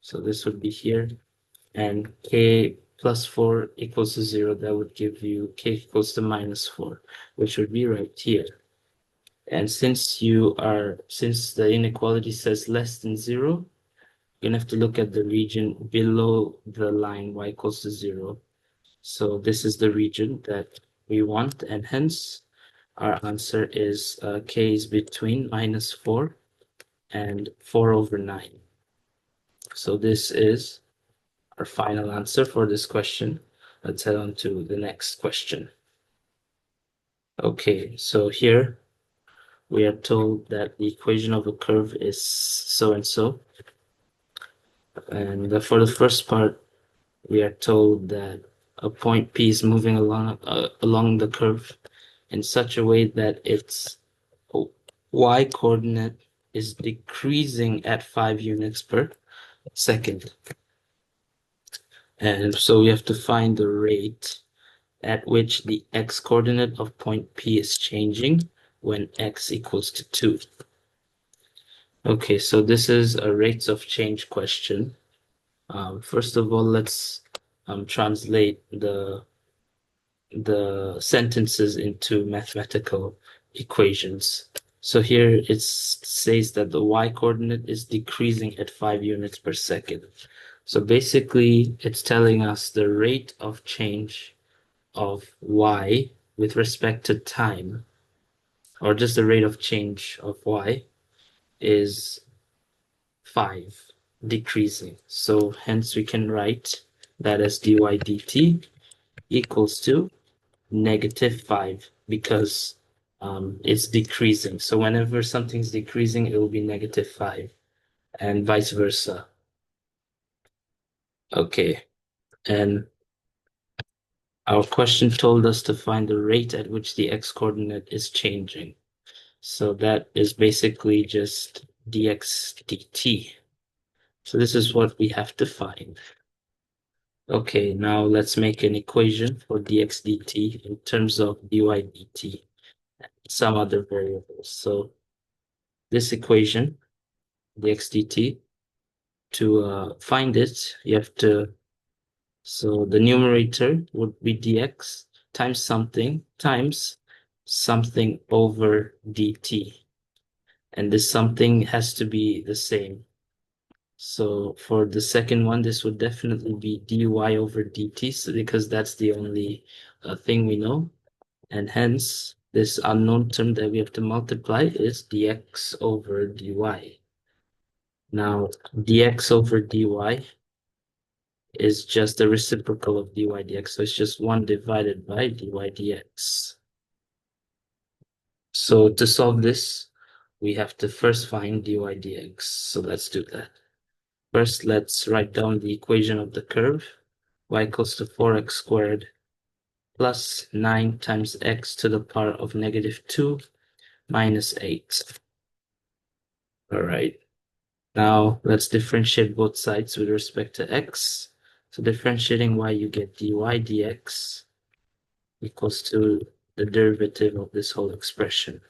So this would be here. And k plus 4 equals to 0. That would give you k equals to minus 4, which would be right here. And since the inequality says less than 0, you're gonna have to look at the region below the line y equals to 0. So this is the region that we want, and hence our answer is k is between minus 4 and 4 over 9. So this is our final answer for this question. Let's head on to the next question. Okay, so here we are told that the equation of a curve is so and so. And for the first part, we are told that a point P is moving along the curve in such a way that its y coordinate is decreasing at 5 units per second. And so we have to find the rate at which the x coordinate of point P is changing when x equals to 2. Okay, so this is a rates of change question. First of all, let's translate the sentences into mathematical equations. So here it says that the y coordinate is decreasing at 5 units per second. So basically, it's telling us the rate of change of y with respect to time, or just the rate of change of y, is 5, decreasing. So hence we can write that as dy dt equals to negative 5, because it's decreasing. So whenever something's decreasing, it will be negative 5, and vice versa. Okay, and our question told us to find the rate at which the x coordinate is changing. So that is basically just dx dt. So this is what we have to find. Okay, now let's make an equation for dx dt in terms of dy dt and some other variables. So this equation, dx dt, to find it, you have to, so the numerator would be dx times something over dt. And this something has to be the same. So for the second one, this would definitely be dy over dt, so because that's the only thing we know. And hence, this unknown term that we have to multiply is dx over dy. Now, dx over dy is just the reciprocal of dy dx, so it's just 1 divided by dy dx. So to solve this, we have to first find dy dx. So let's do that. First, let's write down the equation of the curve. Y equals to 4x squared plus 9 times x to the power of negative 2 minus 8. All right. Now let's differentiate both sides with respect to x. So differentiating y, you get dy dx equals to the derivative of this whole expression.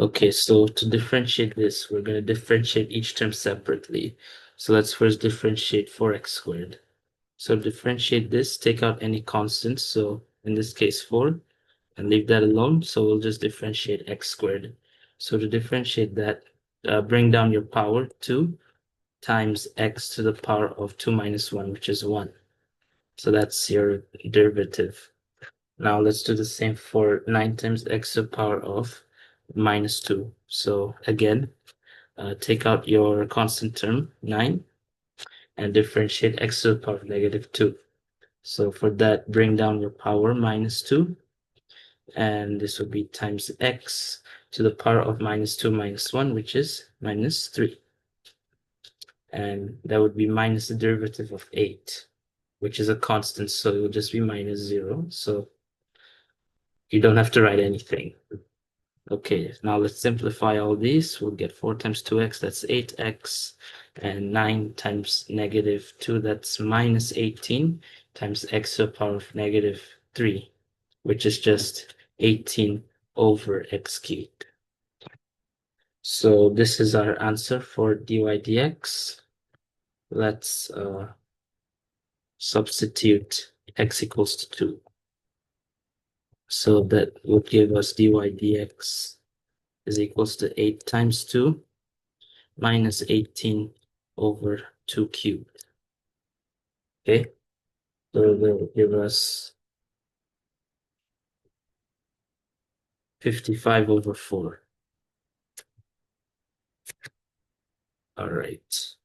Okay, so to differentiate this, we're going to differentiate each term separately. So let's first differentiate 4x squared. So differentiate this, take out any constants. So in this case, 4, and leave that alone. So we'll just differentiate x squared. So to differentiate that, bring down your power, 2 times x to the power of 2 minus 1, which is 1. So that's your derivative. Now let's do the same for 9 times x to the power of minus 2. So again, take out your constant term, 9, and differentiate x to the power of negative 2. So for that, bring down your power, minus 2, and this will be times x. to the power of -2 minus 1, which is -3. And that would be minus the derivative of 8, which is a constant, so it will just be -0. So you don't have to write anything. Okay, now let's simplify all these. We'll get 4 times 2x, that's 8x, and 9 times -2, that's -18, times x to the power of -3, which is just 18 over x cubed. So this is our answer for dy dx. Let's substitute x equals to 2. So that would give us dy dx is equals to 8 times 2 minus 18 over 2 cubed. Okay, so that will give us 55 over 4. All right,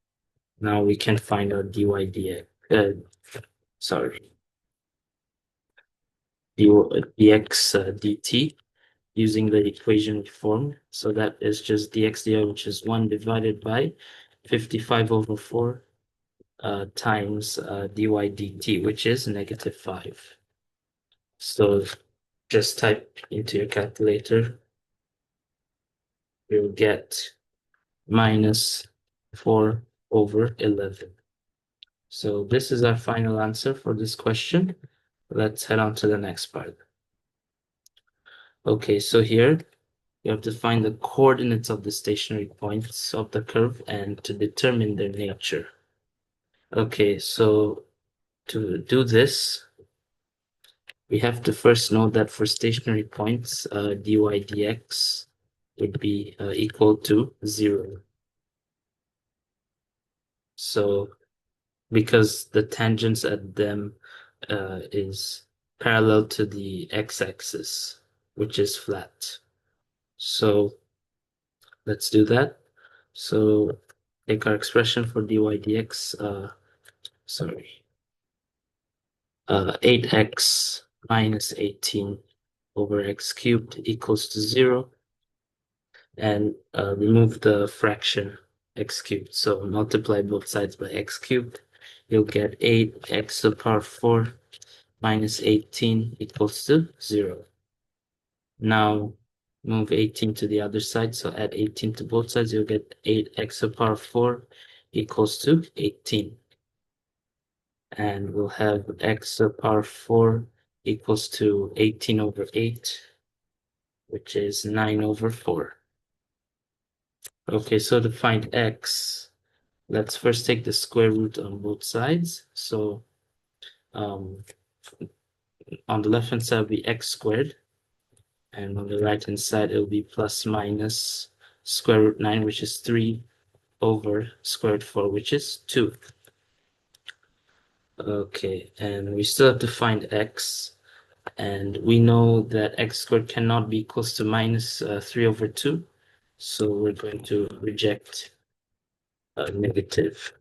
now we can find our dy dx. Dx dt using the equation we formed. So that is just dx dy, which is 1 divided by 55 over 4 times dy dt, which is -5. So just type into your calculator, you'll get -4 over 11. So this is our final answer for this question. Let's head on to the next part. Okay, so here you have to find the coordinates of the stationary points of the curve and to determine their nature. Okay, so to do this, we have to first know that for stationary points, dy dx would be equal to 0. So because the tangents at them is parallel to the x-axis, which is flat. So let's do that. So take our expression for dy dx, 8x minus 18 over x cubed equals to 0, and remove the fraction x cubed. So multiply both sides by x cubed. You'll get 8x to the power 4 minus 18 equals to 0. Now move 18 to the other side, so add 18 to both sides, you'll get 8x to the power 4 equals to 18. And we'll have x to the power 4 equals to 18 over 8, which is 9 over 4. Okay, so to find x, let's first take the square root on both sides. So on the left-hand side will be x squared, and on the right-hand side it will be plus minus square root 9, which is 3 over square root 4, which is 2. Okay, and we still have to find x, and we know that x squared cannot be equals to minus 3 over 2, so we're going to reject negative.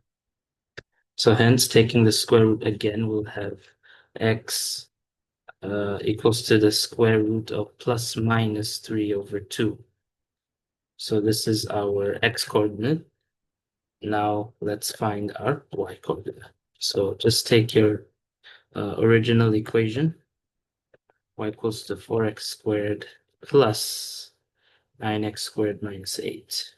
So hence, taking the square root again, we'll have x equals to the square root of plus minus 3 over 2. So this is our x coordinate. Now let's find our y coordinate. So just take your original equation, y equals to 4x squared plus 9x squared minus 8.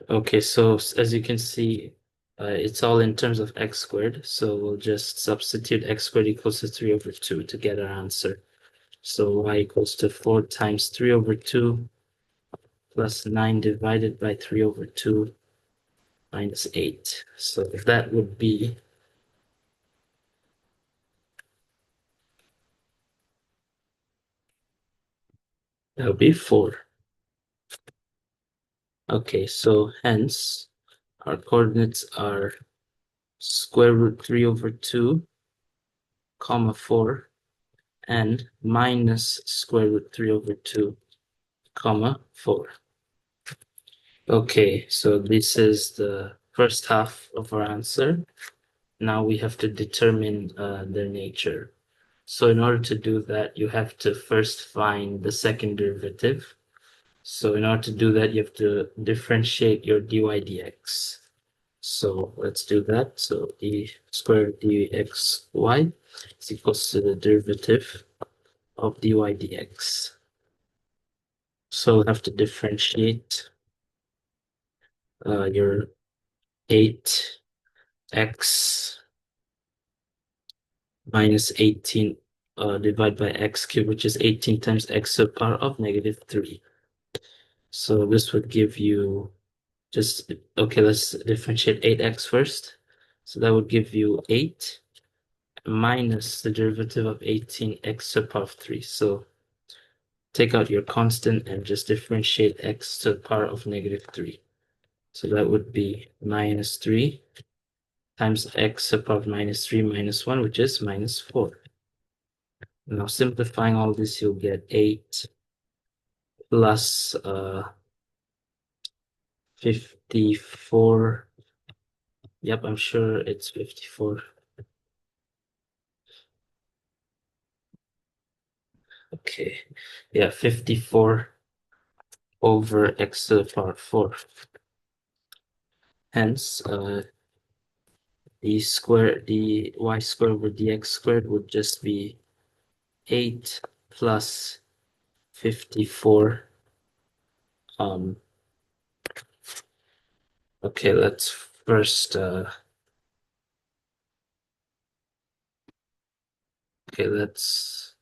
Okay, so as you can see, it's all in terms of x squared, so we'll just substitute x squared equals to 3 over 2 to get our answer. So y equals to 4 times 3 over 2 plus 9 divided by 3 over 2 minus 8. So that would be that would be 4. Okay, so hence our coordinates are square root 3 over 2, comma 4, and minus square root 3 over 2, comma 4. Okay, so this is the first half of our answer. Now we have to determine their nature. So in order to do that, you have to first find the second derivative. So in order to do that, you have to differentiate your dy dx. So let's do that. So e squared dxy is equals to the derivative of dy dx. So we have to differentiate your 8x minus 18 divided by x cubed, which is 18 times x to the power of negative 3. So this would give you just, okay, let's differentiate 8x first. So that would give you 8 minus the derivative of 18x to the power of 3. So take out your constant and just differentiate x to the power of negative 3. So that would be minus 3 times x to the power of minus 3 minus 1, which is minus 4. Now simplifying all this, you'll get 8 plus 54. Yep, I'm sure it's 54. Okay, yeah, 54 over x to the power 4. Hence, the y squared over dx squared would just be 8 plus 54. Okay, let's first, okay, let's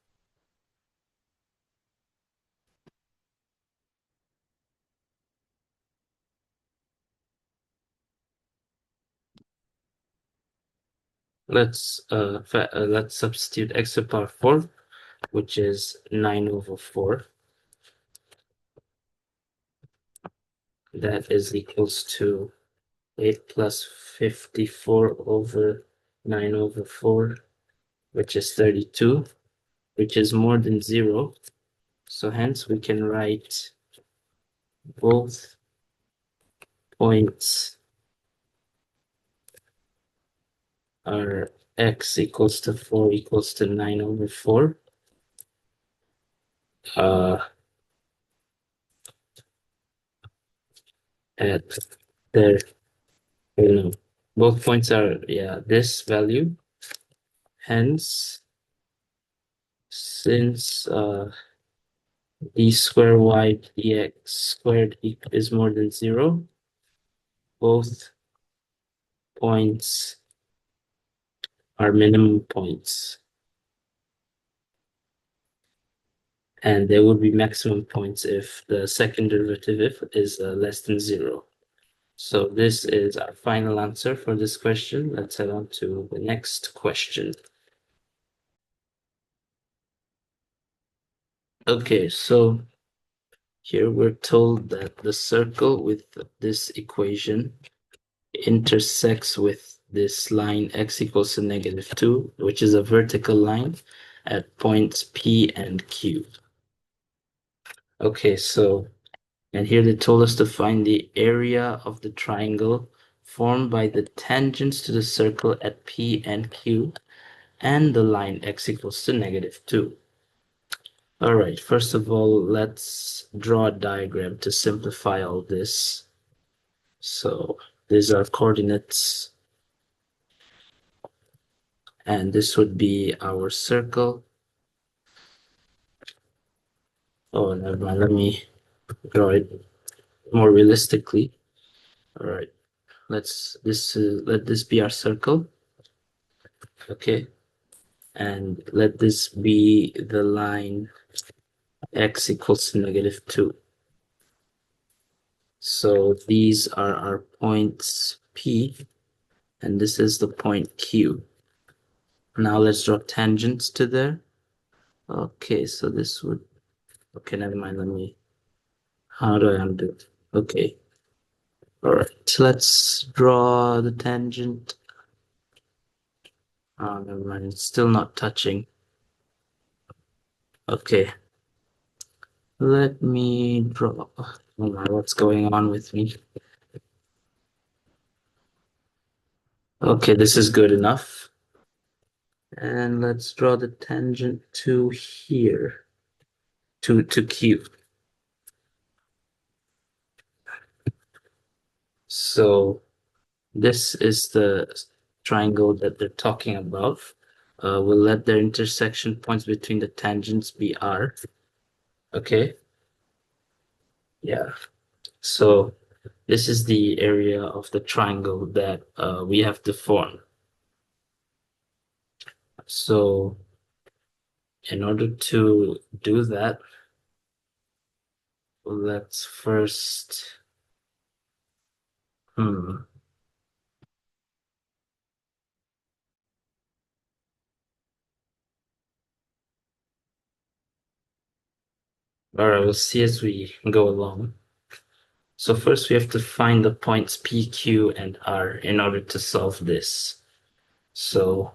substitute x to the power 4, which is 9 over 4. That is equals to 8 plus 54 over 9 over 4, which is 32, which is more than 0. So hence we can write both points are x equals to 4 equals to 9 over 4. At there, no, both points are, yeah, this value. Hence, since d squared y dx squared is more than 0, both points are minimum points. And there would be maximum points if the second derivative is less than 0. So this is our final answer for this question. Let's head on to the next question. Okay, so here we're told that the circle with this equation intersects with this line x equals to negative 2, which is a vertical line at points P and Q. Okay, so, and here they told us to find the area of the triangle formed by the tangents to the circle at P and Q and the line x equals to negative 2. All right, first of all, let's draw a diagram to simplify all this. So these are coordinates, and this would be our circle. Oh, never mind, let me draw it more realistically. All right, let this be our circle. Okay, and let this be the line x equals to negative 2. So these are our points P, and this is the point Q. Now let's draw tangents to there. Okay, so this would, okay, never mind, how do I undo it? Okay. All right, so let's draw the tangent. Oh, never mind, it's still not touching. Okay. Let me draw. Oh my, what's going on with me? Okay, this is good enough. And let's draw the tangent to here, to Q. So this is the triangle that they're talking about. We'll let their intersection points between the tangents be R. Okay. Yeah. So this is the area of the triangle that we have to form. So in order to do that, let's first, all right, we'll see as we go along. So first we have to find the points P, Q, and R in order to solve this. So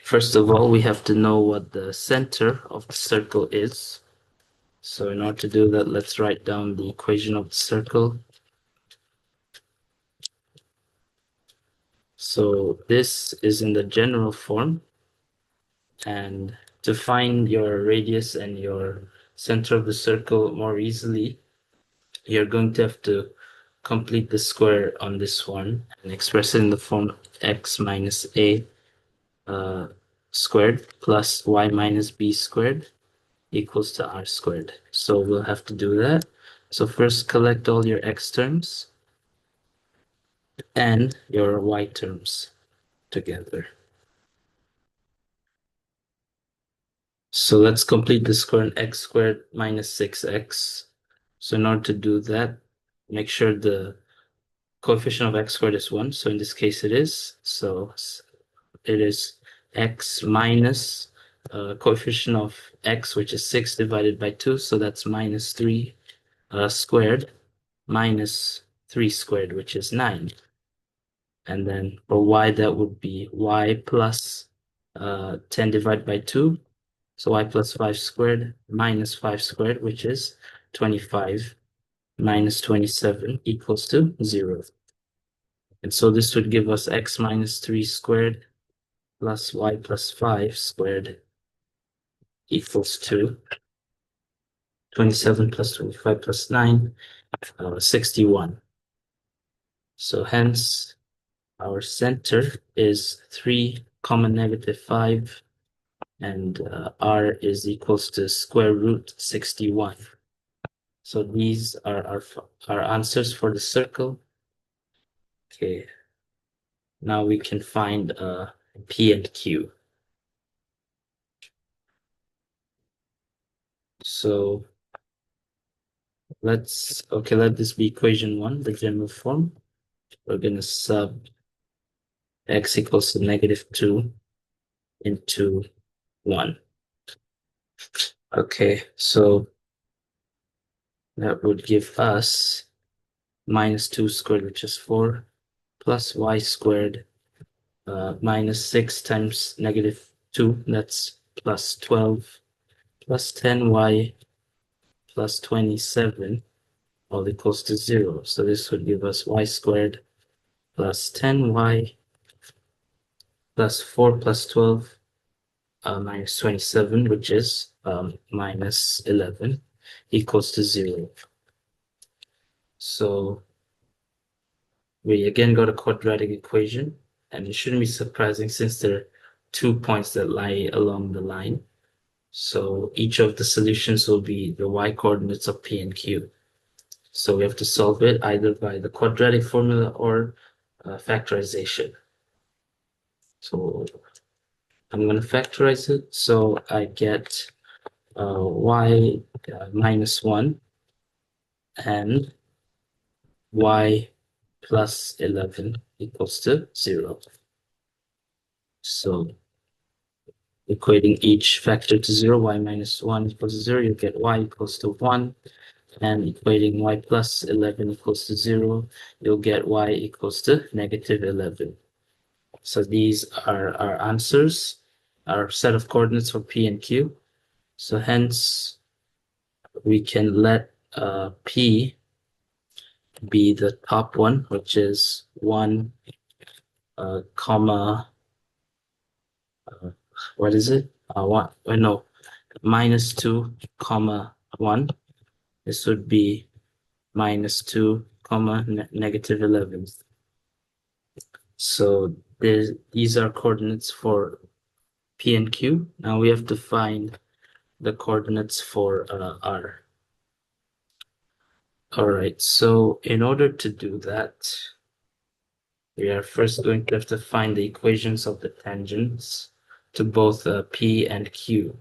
first of all, we have to know what the center of the circle is. So in order to do that, let's write down the equation of the circle. So this is in the general form. And to find your radius and your center of the circle more easily, you're going to have to complete the square on this one and express it in the form of x minus a squared plus y minus b squared equals to r squared. So we'll have to do that. So first collect all your x terms and your y terms together. So let's complete the square on x squared minus 6x. So in order to do that, make sure the coefficient of x squared is 1. So in this case it is. So it is x minus coefficient of x, which is 6 divided by 2. So that's minus 3 squared minus 3 squared, which is 9. And then for y, that would be y plus 10 divided by 2. So y plus 5 squared minus 5 squared, which is 25 minus 27 equals to 0. And so this would give us x minus 3 squared plus y plus 5 squared equals to 27 plus 25 plus 9, 61. So hence our center is 3 comma negative 5, and r is equals to square root 61. So these are our answers for the circle. Okay, now we can find P and Q. So let this be equation 1, the general form. We're going to sub x equals to negative 2 into 1. Okay, so that would give us minus 2 squared, which is 4, plus y squared minus 6 times negative 2, that's plus 12, plus 10y plus 27, all equals to 0. So this would give us y squared plus 10y plus 4 plus 12 minus 27, which is minus 11, equals to 0. So we again got a quadratic equation, and it shouldn't be surprising since there are 2 points that lie along the line. So each of the solutions will be the y coordinates of P and Q. So we have to solve it either by the quadratic formula or factorization. So I'm going to factorize it. So I get y minus 1 and y plus 11 equals to 0. So equating each factor to 0, y minus 1 equals to 0, you get y equals to 1. And equating y plus 11 equals to 0, you'll get y equals to negative 11. So these are our answers, our set of coordinates for P and Q. So hence, we can let P be the top one, which is 1, comma, what is it? One, no, minus 2, comma 1. This would be minus 2, comma negative 11. So these are coordinates for P and Q. Now we have to find the coordinates for R. All right, so in order to do that, we are first going to have to find the equations of the tangents to both P and Q.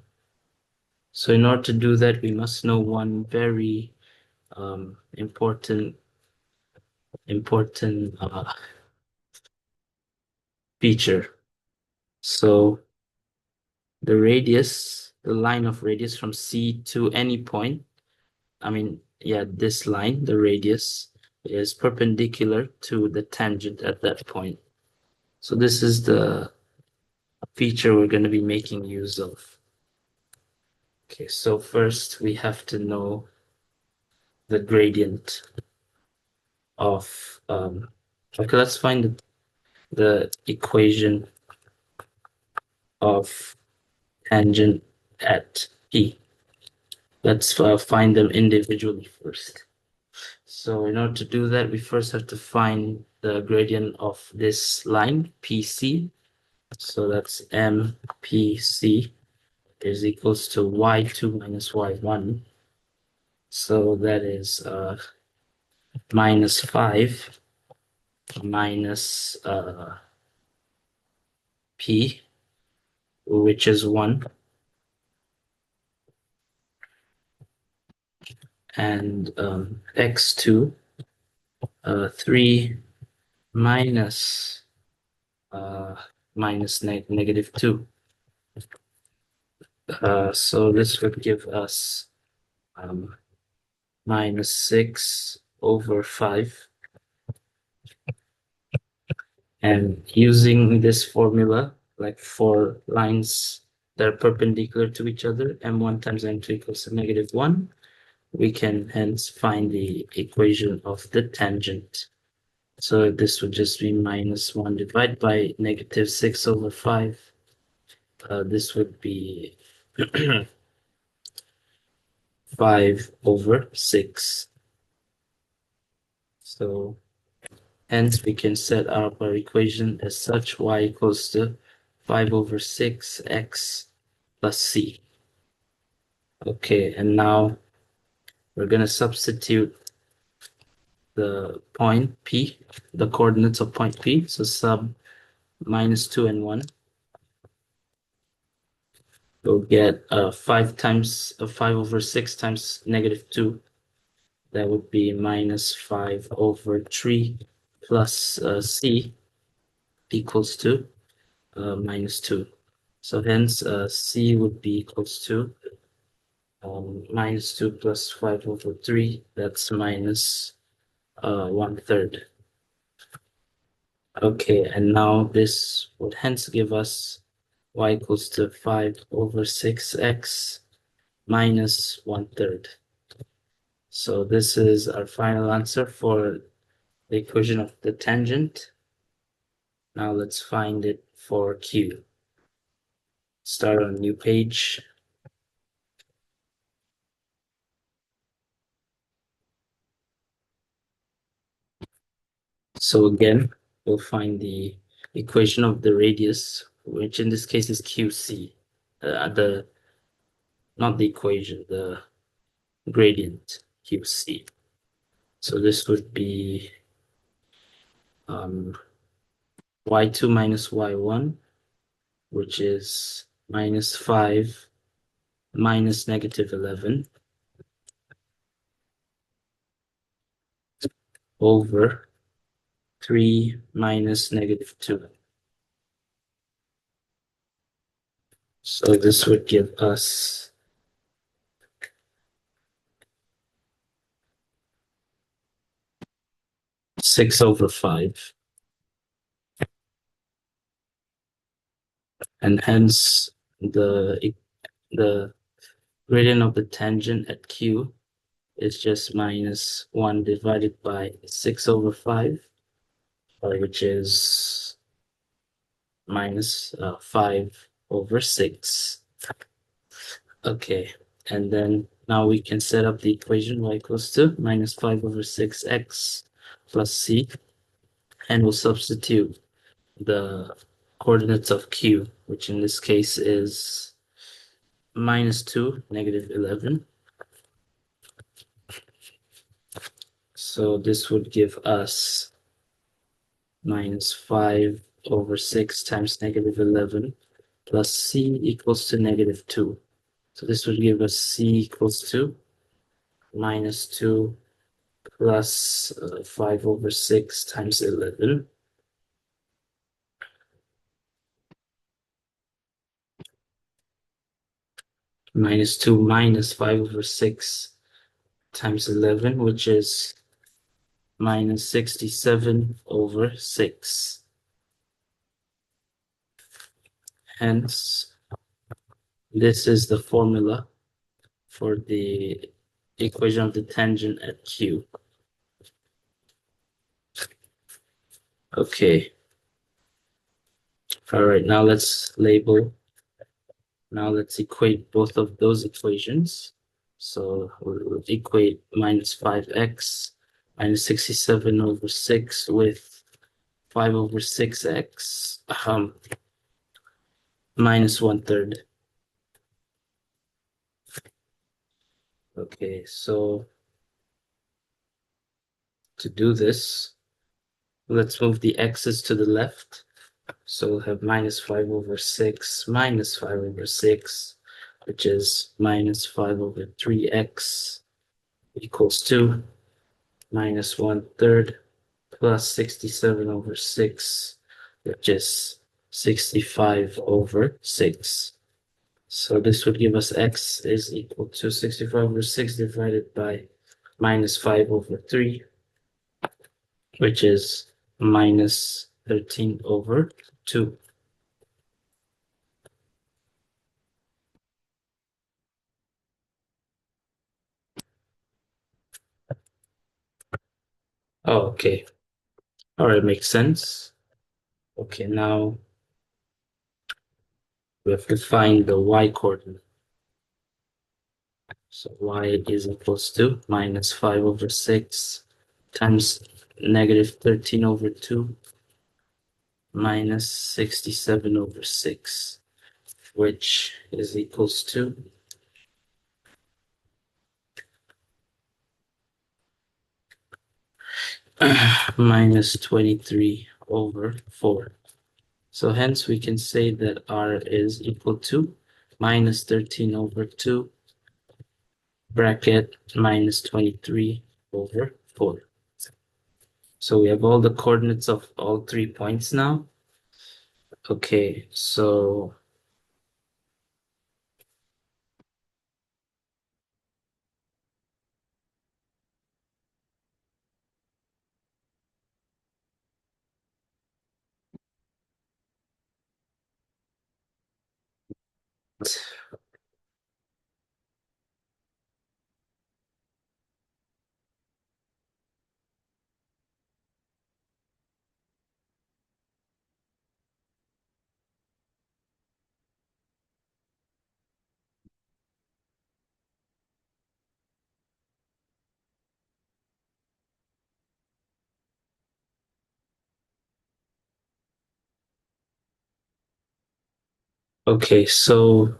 So in order to do that, we must know one very important feature. So the radius, the line of radius from C to any point, this line, the radius, is perpendicular to the tangent at that point. So this is the feature we're going to be making use of. Okay, so first we have to know the gradient of, okay, let's find the equation of tangent at P. Let's find them individually first. So in order to do that, we first have to find the gradient of this line, PC. So that's MPC is equals to y2 minus y1. So that is minus 5 minus P, which is 1. And x2, 3 minus negative 2. So this would give us minus 6 over 5. And using this formula, like for lines that are perpendicular to each other, m1 times m2 equals to negative 1, we can hence find the equation of the tangent. So this would just be minus 1 divided by negative 6 over 5. This would be 5 over 6. So hence we can set up our equation as such: y equals to 5 over 6 x plus c. Okay, and now we're going to substitute the point P, the coordinates of point P. So sub minus 2 and 1. We'll get 5 over 6 times negative 2. That would be minus 5 over 3 plus c equals to minus 2. So hence c would be equals to minus 2 plus 5 over 3. That's minus 1/3. Okay, and now this would hence give us y equals to 5 over 6x minus 1/3. So this is our final answer for the equation of the tangent. Now let's find it for Q. Start on a new page. So again, we'll find the equation of the radius, which in this case is QC. Not the equation, the gradient, QC. So this would be y2 minus y1, which is minus 5 minus negative 11 over 3 minus negative 2. So this would give us 6 over 5. And hence the gradient of the tangent at Q is just minus 1 divided by 6 over 5, which is minus 5 over 6. Okay, and then now we can set up the equation y equals to minus 5 over 6x plus c, and we'll substitute the coordinates of q, which in this case is minus 2, negative 11. So this would give us minus 5 over 6 times negative 11 plus c equals to negative 2. So this would give us c equals to minus 2 plus 5 over 6 times 11. Minus 2 minus 5 over 6 times 11, which is minus 67 over 6. Hence, this is the formula for the equation of the tangent at Q. Okay. All right, now let's equate both of those equations. So we'll equate minus 5x minus 67 over 6 with 5 over 6x minus 1/3. Okay, so to do this, let's move the x's to the left. So we'll have minus 5 over 6 minus 5 over 6, which is minus 5 over 3x equals 2 minus 1/3 plus 67 over 6, which is 65 over 6. So this would give us x is equal to 65 over 6 divided by minus 5 over 3, which is minus 13 over 2. Oh, okay. All right, makes sense. Okay, now we have to find the y coordinate. So y is equals to minus 5 over 6 times negative 13 over 2 minus 67 over 6, which is equals to minus 23 over 4. So hence we can say that r is equal to minus 13 over 2 bracket minus 23 over 4. So we have all the coordinates of all 3 points now. Okay, so okay, so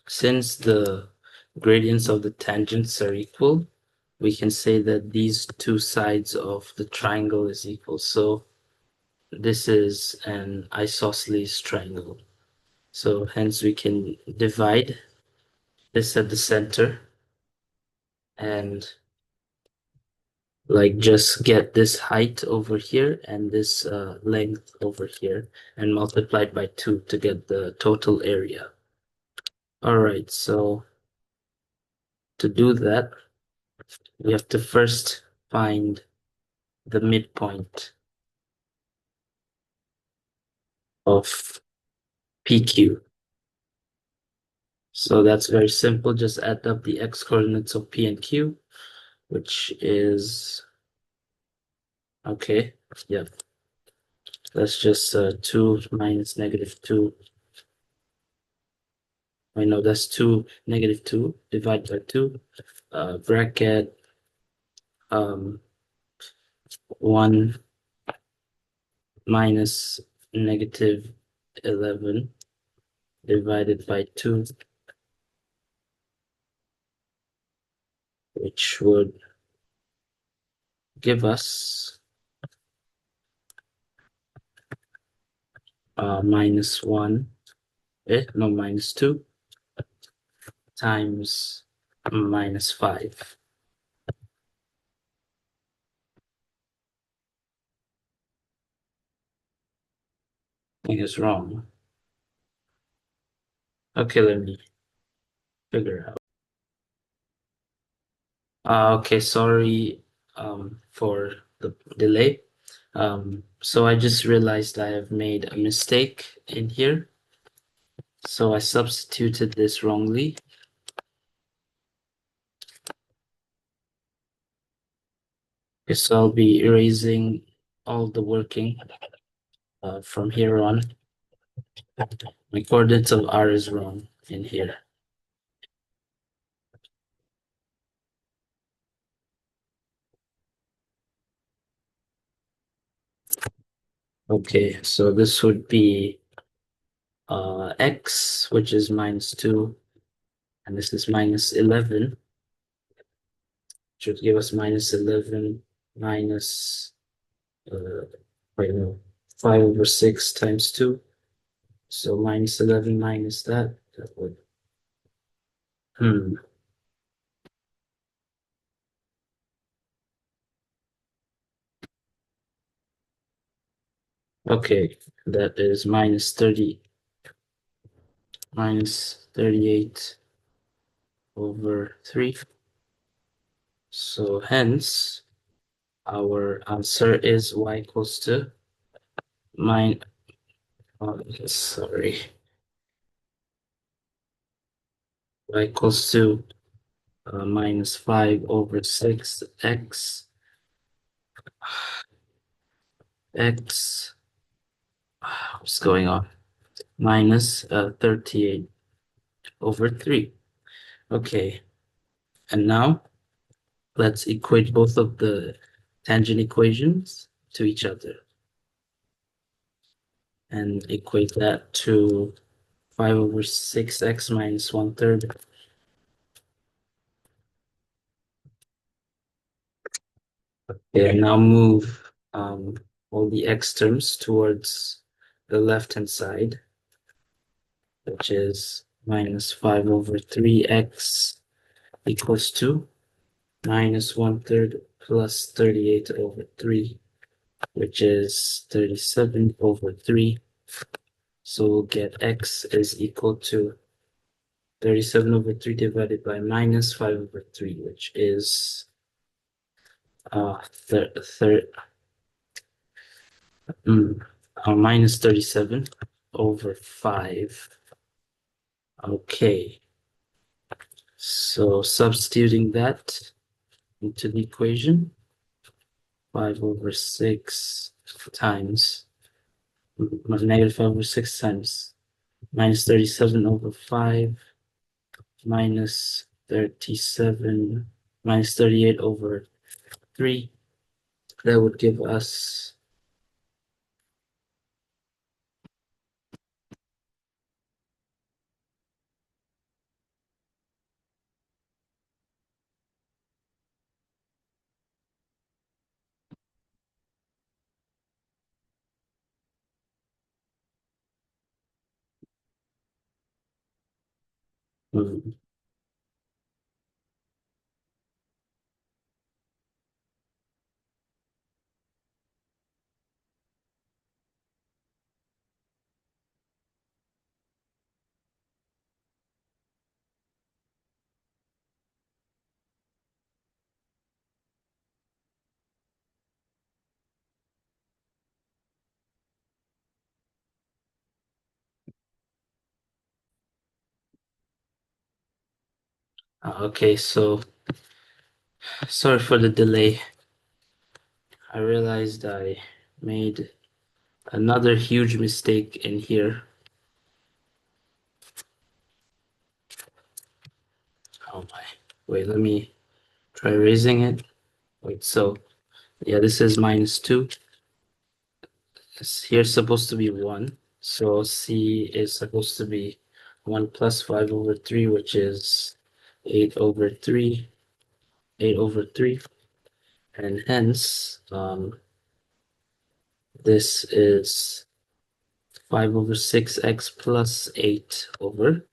since the gradients of the tangents are equal, we can say that these two sides of the triangle is equal. So this is an isosceles triangle. So hence we can divide this at the center and like just get this height over here and this length over here and multiply it by 2 to get the total area. All right, so to do that, we have to first find the midpoint of PQ. So that's very simple. Just add up the x coordinates of P and Q, which is, okay, yeah. That's just 2 minus negative 2 I know that's 2, negative 2, divided by 2, bracket 1 minus negative 11 divided by 2, which would give us minus 1, no, minus 2 times minus 5. I think it's wrong. Okay, let me figure it out. Okay, sorry for the delay. So I just realized I have made a mistake in here. So I substituted this wrongly. Okay, so I'll be erasing all the working from here on. My coordinates of R is wrong in here. Okay, so this would be x, which is minus 2, and this is minus 11, which would give us minus 11 minus, uh, wait, no, 5 over 6 times 2. So minus 11 minus that would, hmm. Okay, that is minus 38 over 3. So hence, our answer is y equals to mine. Sorry, y equals to minus 5 over 6 x what's going on? Minus 38 over 3. Okay, and now let's equate both of the tangent equations to each other and equate that to 5 over 6x minus 1/3. Okay, and now move all the x terms towards the left-hand side, which is minus 5 over 3x equals to minus 1/3 plus 38 over 3, which is 37 over 3. So we'll get x is equal to 37 over 3 divided by minus 5 over 3, which is minus 37 over 5. Okay, so substituting that into the equation, 5 over 6 times negative 5 over 6 times minus 37 over 5 minus 37 minus 38 over 3. That would give us um, okay, so sorry for the delay. I realized I made another huge mistake in here. Oh my. Wait, let me try erasing it. Wait, so yeah, this is -2. Here's supposed to be 1. So C is supposed to be 1 plus 5/3, which is 8/3, 8/3. And hence, this is 5/6x plus 8 over,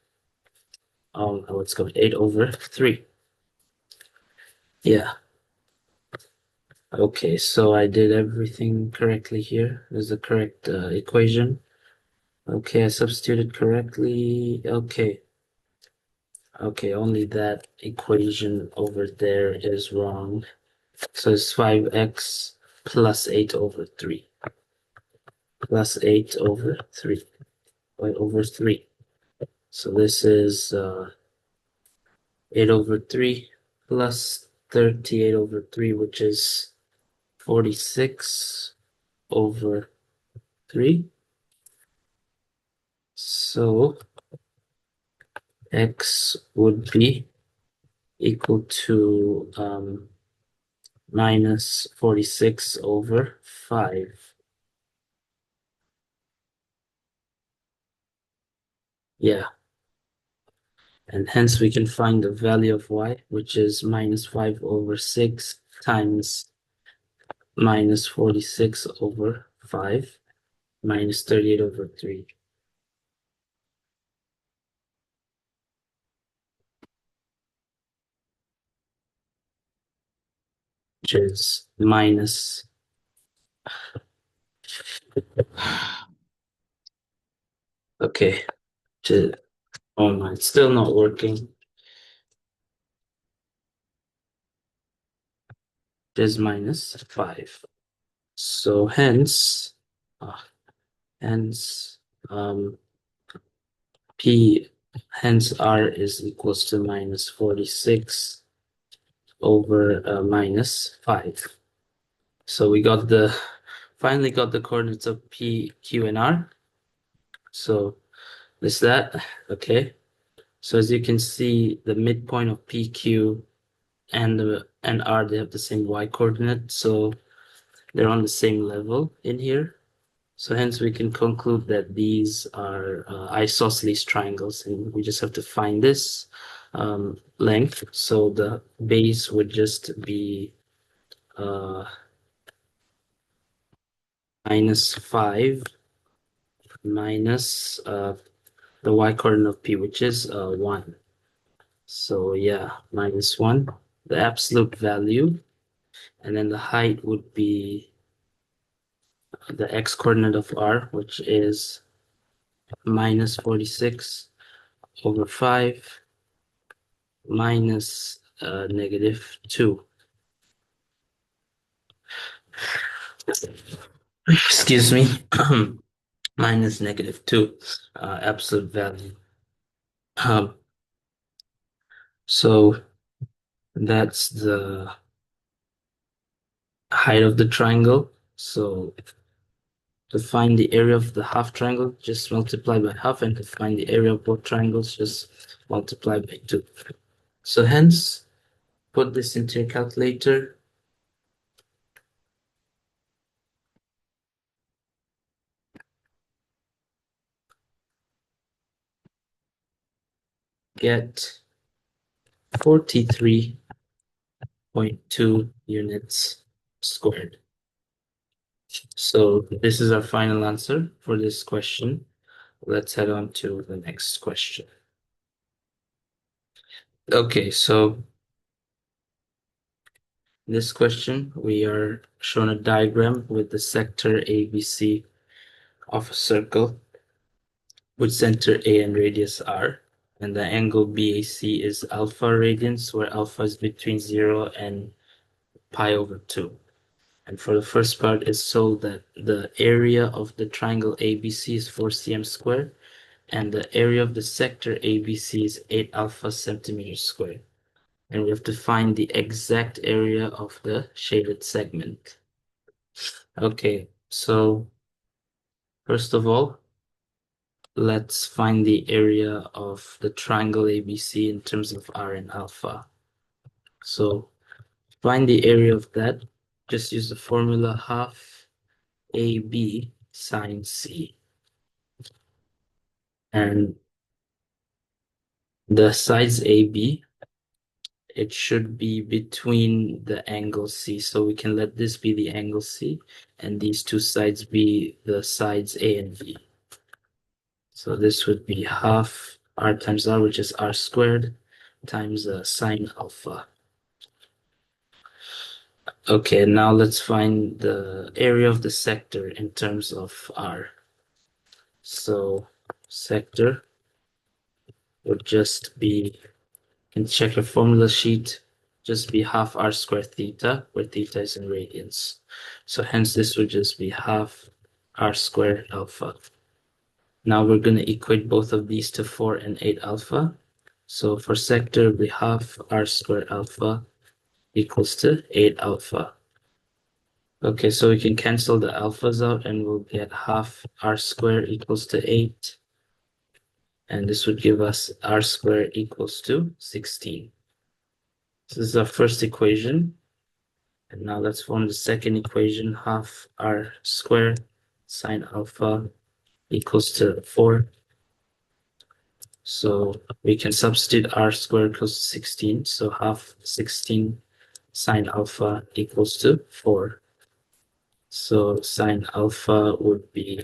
let's go 8/3. Yeah. Okay, so I did everything correctly here. This is the correct equation. Okay, I substituted correctly. Okay. Okay, only that equation over there is wrong. So it's 5x plus 8/3. Plus 8/3. 8/3. So this is 8/3 plus 38/3, which is 46/3. So x would be equal to minus 46/5. Yeah. And hence we can find the value of y, which is minus 5/6 times minus 46/5 minus 38/3, which is minus. Okay, oh my, it's still not working. It is -5. So hence, hence, P, hence R is equals to minus 46 over -5. So we finally got the coordinates of P, Q, and R. So this that, okay. So as you can see, the midpoint of PQ and R, they have the same y coordinate, so they're on the same level in here. So hence we can conclude that these are isosceles triangles, and we just have to find this length. So the base would just be -5 minus the y coordinate of P, which is 1. So yeah, -1, the absolute value, and then the height would be the x coordinate of R, which is -46/5 minus -2. Excuse me. Minus -2 absolute value. So that's the height of the triangle. So to find the area of the half triangle, just multiply by half, and to find the area of both triangles, just multiply by 2. So hence, put this into your calculator. Get 43.2 units squared. So this is our final answer for this question. Let's head on to the next question. Okay, so in this question, we are shown a diagram with the sector ABC of a circle with center A and radius R, and the angle BAC is alpha radians, where alpha is between 0 and pi/2. And for the first part, it's so that the area of the triangle ABC is 4 cm squared, and the area of the sector ABC is 8 alpha centimeters squared. And we have to find the exact area of the shaded segment. Okay, so first of all, let's find the area of the triangle ABC in terms of R and alpha. So find the area of that. Just use the formula half AB sine C. And the sides AB, it should be between the angle C. So we can let this be the angle C, and these two sides be the sides A and B. So this would be half R times R, which is R squared, times sine alpha. Okay, now let's find the area of the sector in terms of R. So sector would just be, can check your formula sheet, just be half R squared theta, where theta is in radians. So hence this would just be half R squared alpha. Now we're going to equate both of these to 4 and 8 alpha. So for sector, it'll be half R squared alpha equals to 8 alpha. Okay, so we can cancel the alphas out and we'll get half R squared equals to 8. And this would give us R squared equals to 16. This is our first equation. And now let's form the second equation, half R squared sine alpha equals to 4. So we can substitute R squared equals to 16. So half 16 sine alpha equals to 4. So sine alpha would be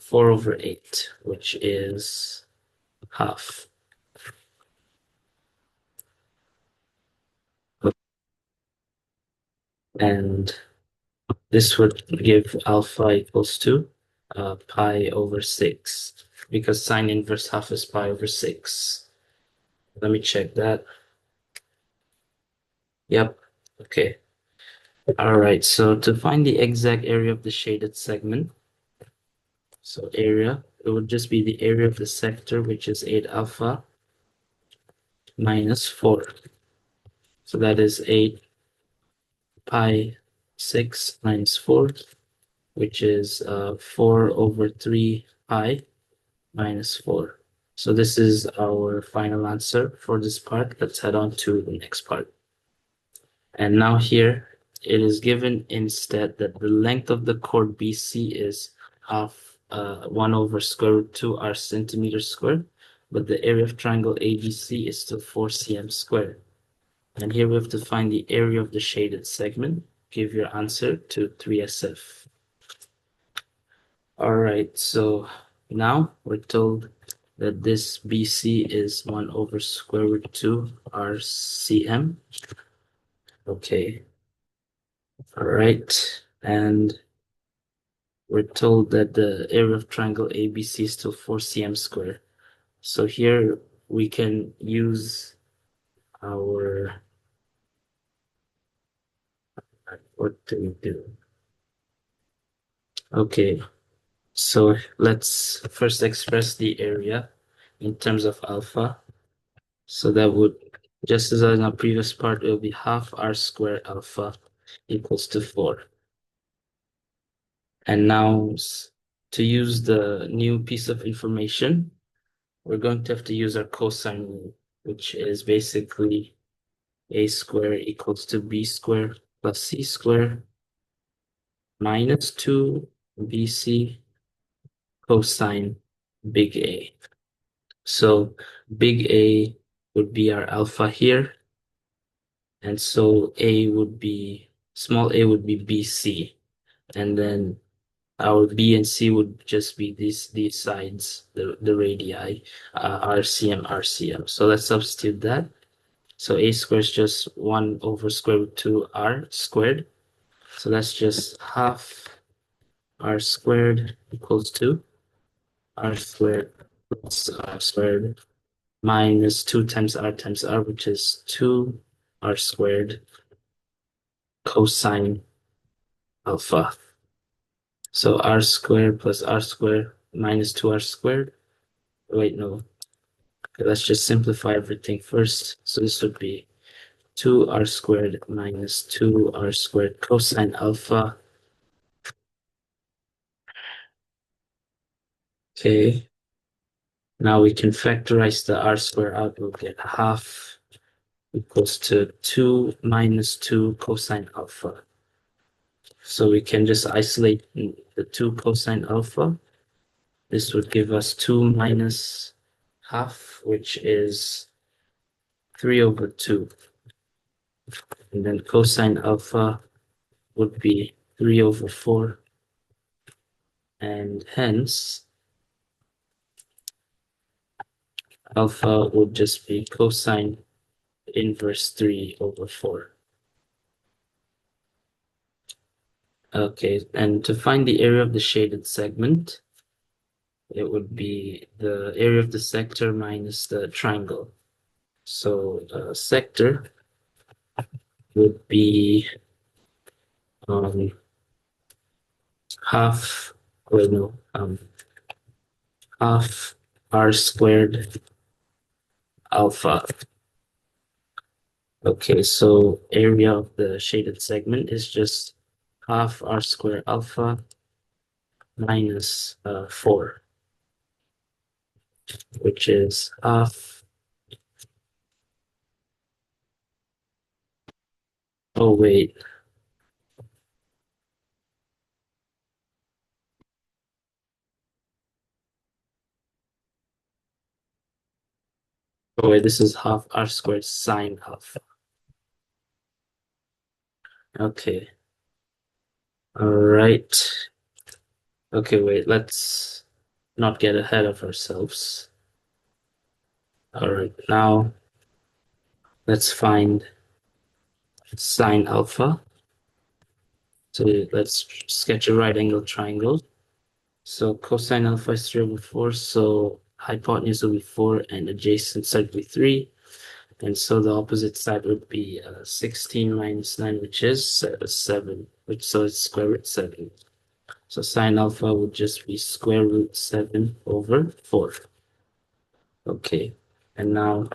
4 over 8, which is half. And this would give alpha equals to pi over 6, because sine inverse half is pi over 6. Let me check that. Yep. Okay. All right. So to find the exact area of the shaded segment, so area, it would just be the area of the sector, which is 8 alpha minus 4. So that is 8 pi 6 minus 4, which is 4 over 3 pi minus 4. So this is our final answer for this part. Let's head on to the next part. And now here, it is given instead that the length of the chord BC is half 1 over square root 2 r centimeter squared, but the area of triangle ABC is still 4 cm squared. And here we have to find the area of the shaded segment. Give your answer to 3SF. All right, so now we're told that this BC is 1 over square root 2 RCM. Okay, all right, and we're told that the area of triangle ABC is still 4 cm squared. So here we can use our, what do we do? Okay, so let's first express the area in terms of alpha. So that would, just as in our previous part, it will be half R squared alpha equals to 4. And now to use the new piece of information, we're going to have to use our cosine rule, which is basically a squared equals to b squared plus c squared minus 2 bc cosine big A. So big A would be our alpha here. And so A would be, small a would be BC. And then our B and C would just be these sides, the radii, RCM, RCM. So let's substitute that. So A squared is just 1 over square root 2 R squared. So that's just half R squared equals to R squared plus R squared minus 2 times R, which is 2 R squared cosine alpha. So R squared plus R squared minus 2R squared. Wait, no. Okay, let's just simplify everything first. So this would be 2R squared minus 2R squared cosine alpha. Okay. Now we can factorize the r square out. We'll get half equals to 2 minus 2 cosine alpha. So we can just isolate the 2 cosine alpha. This would give us 2 minus half, which is 3 over 2. And then cosine alpha would be 3 over 4. And hence, alpha would just be cosine inverse 3 over 4. Okay, and to find the area of the shaded segment, it would be the area of the sector minus the triangle. So sector would be half, or no, half r squared alpha. Okay, so area of the shaded segment is just half r squared alpha minus 4, which is half. Oh, wait. Oh, wait, this is half r squared sine alpha. Okay. All right. Okay, wait, let's not get ahead of ourselves. All right, now let's find sine alpha. So let's sketch a right angle triangle. So cosine alpha is 3 over 4, so hypotenuse will be 4 and adjacent side will be 3. And so the opposite side would be 16 minus 9, which is 7, so it's square root 7. So sine alpha would just be square root 7 over 4. Okay, and now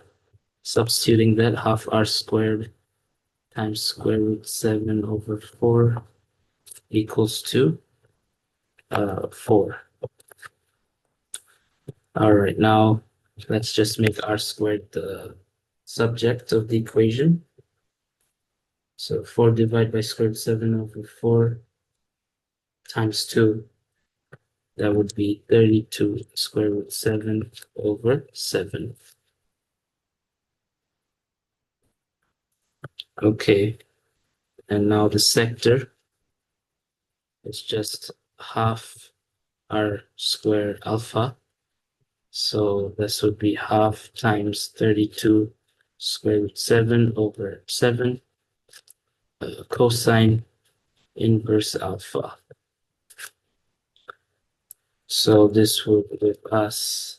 substituting that, half r squared times square root 7 over 4 equals to 4. All right, now let's just make r squared the subject of the equation. So 4 divided by square root 7 over 4 times 2, that would be 32 square root 7 over 7. Okay, and now the sector is just half r squared alpha. So this would be half times 32 square root 7 over 7 cosine inverse alpha. So this would give us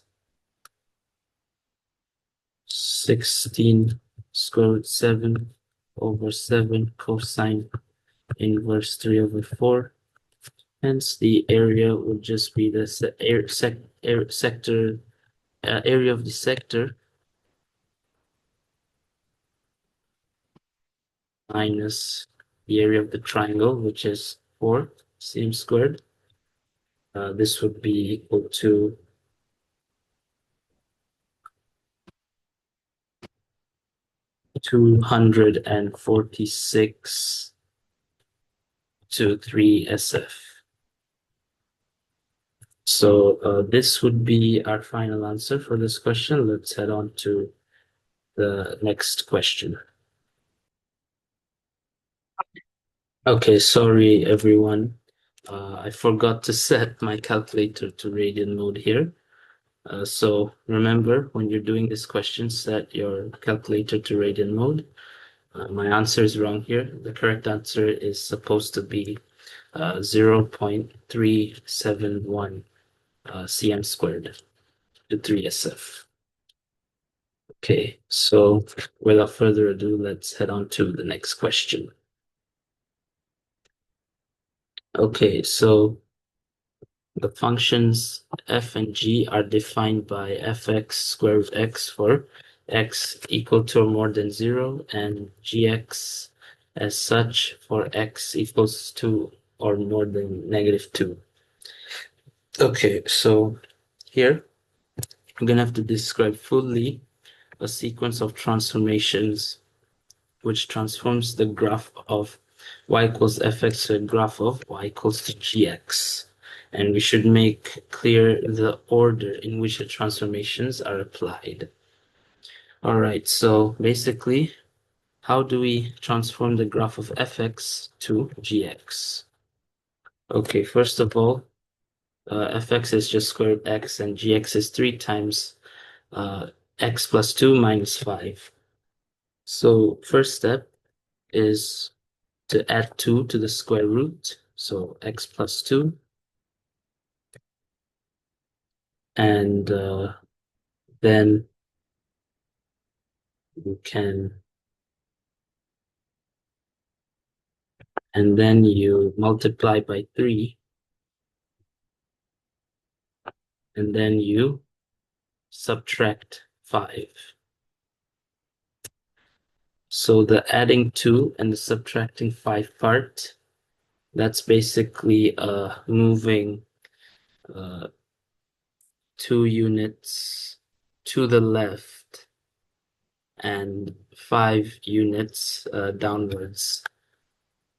16 square root 7 over 7 cosine inverse 3 over 4. Hence, the area would just be the sector area of the sector minus the area of the triangle, which is 4 cm squared. This would be equal to 246 to 3 SF. So this would be our final answer for this question. Let's head on to the next question. Okay, sorry everyone. I forgot to set my calculator to radian mode here. So remember, when you're doing this question, set your calculator to radian mode. My answer is wrong here. The correct answer is supposed to be 0.371 cm squared to 3 SF. Okay, so without further ado, let's head on to the next question. Okay, so the functions f and g are defined by fx square root x for x equal to or more than 0 and gx as such for x equals to or more than -2. Okay, so here I'm gonna have to describe fully a sequence of transformations which transforms the graph of y equals fx to a graph of y equals to gx. And we should make clear the order in which the transformations are applied. All right, so basically, how do we transform the graph of fx to gx? Okay, first of all, fx is just square root x and gx is 3 times x plus 2 minus 5. So first step is to add 2 to the square root, so x plus 2, and then you can, and then you multiply by 3, and then you subtract 5. So the adding 2 and the subtracting 5 part, that's basically moving 2 units to the left and 5 units downwards,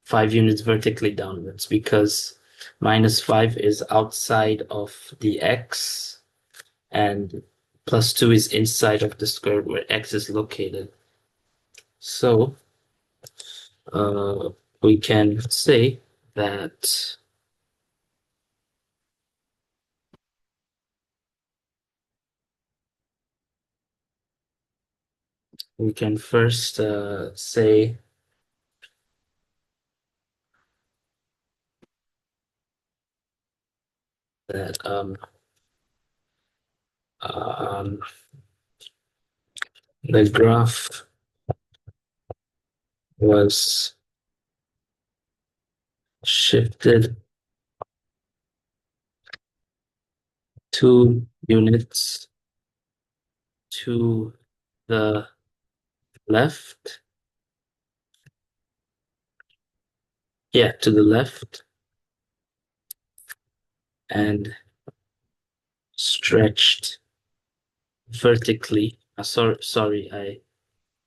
5 units vertically downwards, because minus 5 is outside of the x and plus 2 is inside of the square where x is located. So we can say that we can first say that um, the graph was shifted 2 units to the left. Yeah, to the left and stretched vertically.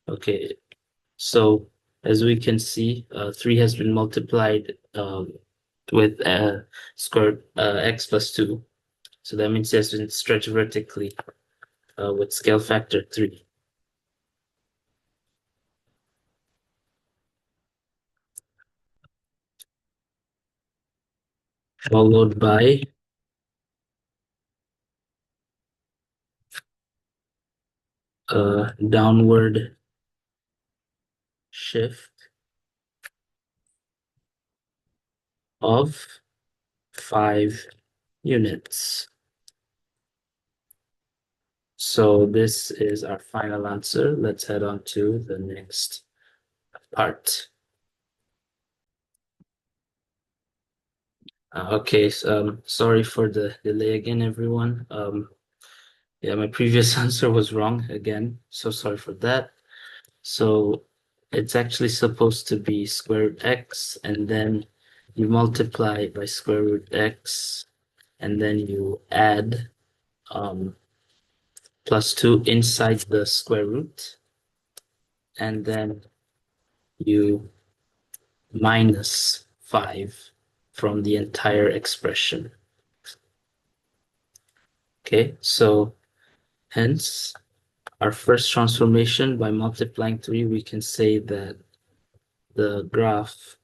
Okay. So as we can see, 3 has been multiplied with square x plus 2. So that means it has been stretched vertically with scale factor 3. Followed by a downward shift of 5 units. So this is our final answer. Let's head on to the next part. Okay, so, sorry for the delay again, everyone. Yeah, my previous answer was wrong again, so sorry for that. So it's actually supposed to be square root x, and then you multiply by square root x, and then you add plus 2 inside the square root, and then you minus 5 from the entire expression. Okay, so hence our first transformation, by multiplying 3, we can say that the graph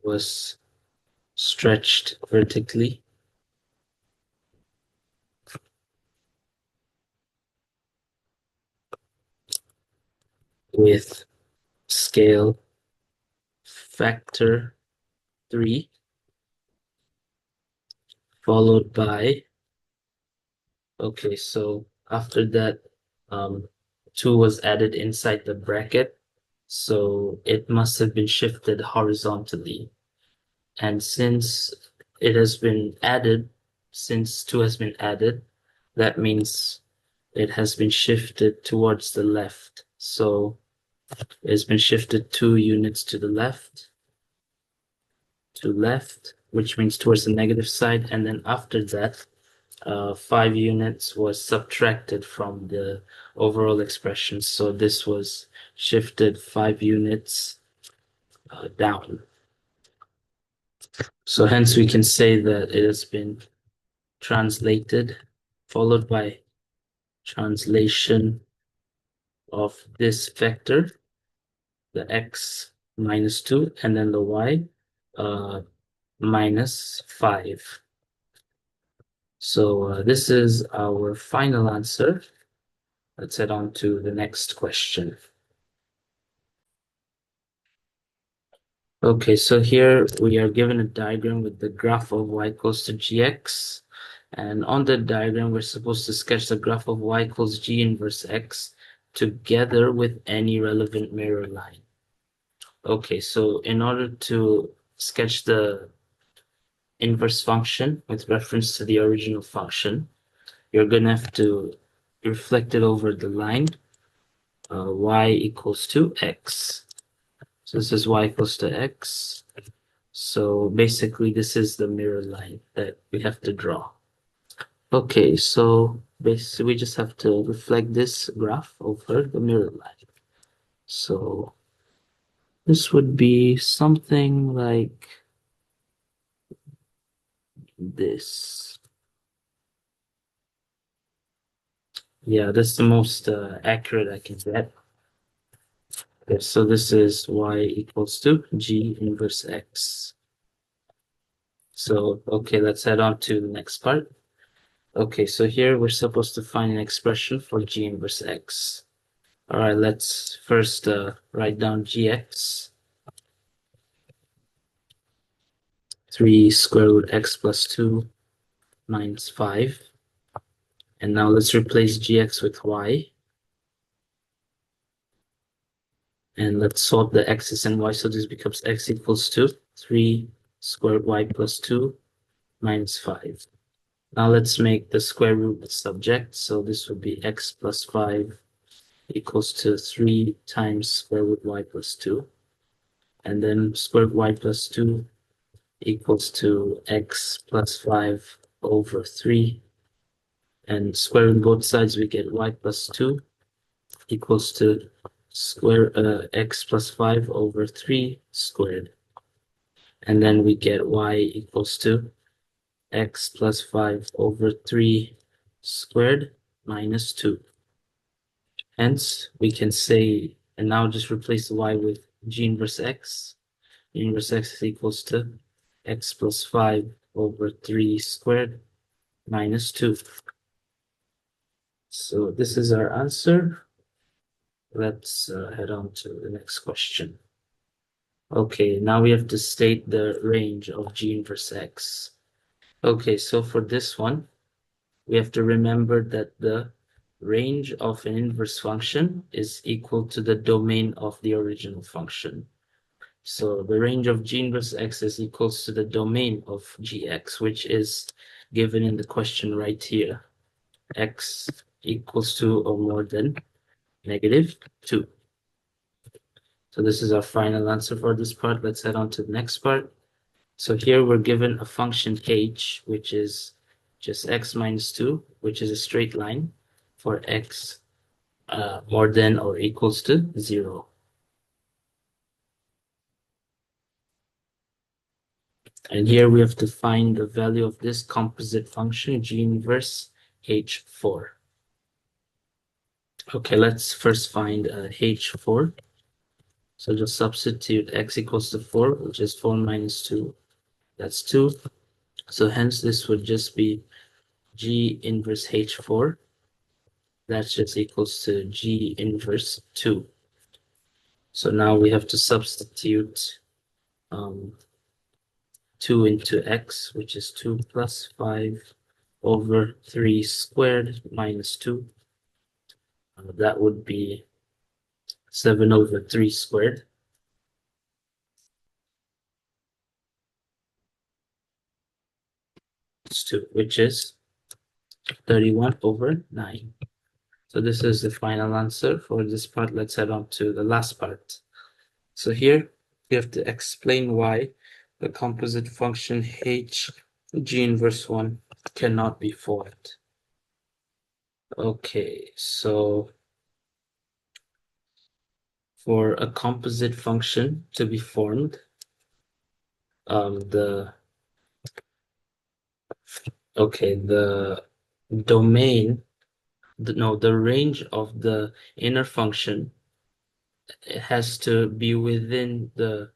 was stretched vertically with scale factor 3, followed by, okay, so after that, 2 was added inside the bracket, so it must have been shifted horizontally. And since it has been added, since 2 has been added, that means it has been shifted towards the left. So it's been shifted 2 units to the left, which means towards the negative side. And then after that, 5 units was subtracted from the overall expression. So this was shifted 5 units down. So hence we can say that it has been translated, followed by translation of this vector, the x minus 2, and then the y minus 5. So this is our final answer. Let's head on to the next question. Okay, so here we are given a diagram with the graph of y equals to gx. And on the diagram, we're supposed to sketch the graph of y equals g inverse x together with any relevant mirror line. Okay, so in order to sketch the inverse function with reference to the original function, you're going to have to reflect it over the line y equals to x. So this is y equals to x. So basically, this is the mirror line that we have to draw. Okay, so basically, we just have to reflect this graph over the mirror line. So this would be something like this. Yeah, that's the most accurate I can get. Okay, so this is y equals to g inverse x. So, okay, let's head on to the next part. Okay, so here we're supposed to find an expression for g inverse x. All right, let's first write down gx. 3 square root x plus 2 minus 5. And now let's replace gx with y. And let's swap the x's and y, so this becomes x equals to 3 squared y plus 2 minus 5. Now let's make the square root the subject, so this would be x plus 5 equals to 3 times square root y plus 2. And then square root y plus 2 equals to x plus 5 over 3. And squaring both sides, we get y plus 2 equals to square x plus 5 over 3 squared. And then we get y equals to x plus 5 over 3 squared minus 2. Hence, we can say, and now just replace the y with g inverse x. G inverse x is equals to x plus 5 over 3 squared minus 2. So this is our answer. Let's head on to the next question. Okay, now we have to state the range of g inverse x. Okay, so for this one, we have to remember that the range of an inverse function is equal to the domain of the original function. So the range of g inverse x is equals to the domain of gx, which is given in the question right here. X equals to or more than -2. So this is our final answer for this part. Let's head on to the next part. So here we're given a function h, which is just x minus 2, which is a straight line for x more than or equals to 0. And here we have to find the value of this composite function, g inverse h4. Okay, let's first find h4. So just substitute x equals to 4, which is 4 minus 2. That's 2. So hence this would just be g inverse h4. That's just equals to g inverse 2. So now we have to substitute 2 into x, which is 2 plus 5 over 3 squared minus 2. That would be 7 over 3 squared. It's 2, which is 31 over 9. So this is the final answer for this part. Let's head on to the last part. So here we have to explain why the composite function h g inverse 1 cannot be formed. Okay, so for a composite function to be formed, the domain, the range of the inner function, it has to be within the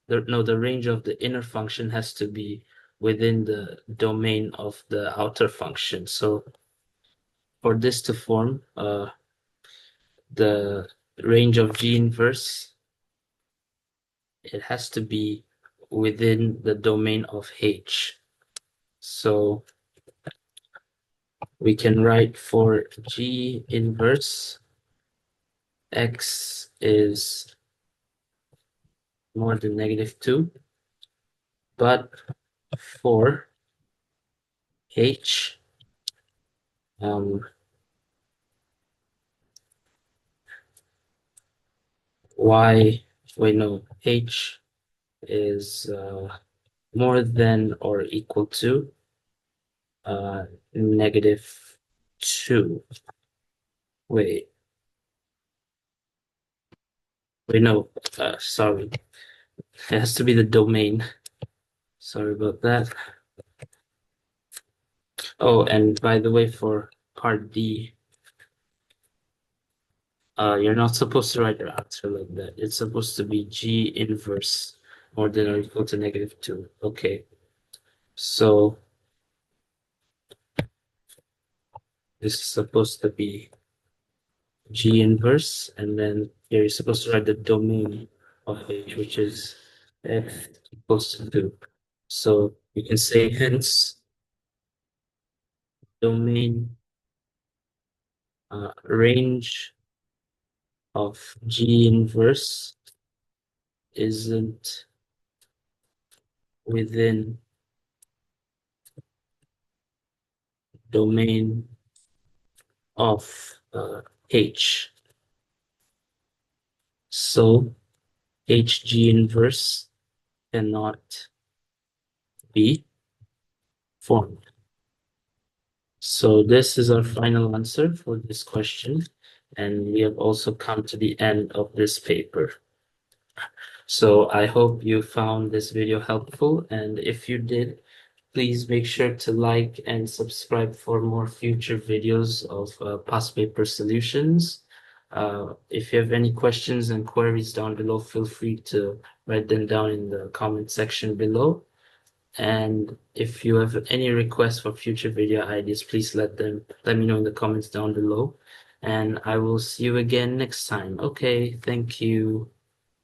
range of the inner function has to be within the domain of the outer function. So for this to form, the range of G inverse, it has to be within the domain of H. So we can write for G inverse, X is more than -2, but for H, Y, wait, no, H is more than or equal to -2. Wait, no, sorry. It has to be the domain. Sorry about that. Oh, and by the way, for part D, you're not supposed to write your answer like that. It's supposed to be G inverse more than or equal to -2. Okay, so this is supposed to be G inverse, and then here you're supposed to write the domain of H, which is F equals to 2. So you can say hence domain range of G inverse isn't within domain of H. So HG inverse cannot be formed. So this is our final answer for this question, and we have also come to the end of this paper. So I hope you found this video helpful, and if you did, please make sure to like and subscribe for more future videos of past paper solutions. If you have any questions and queries down below, feel free to write them down in the comment section below. And if you have any requests for future video ideas, please let me know in the comments down below. And I will see you again next time. Okay, thank you.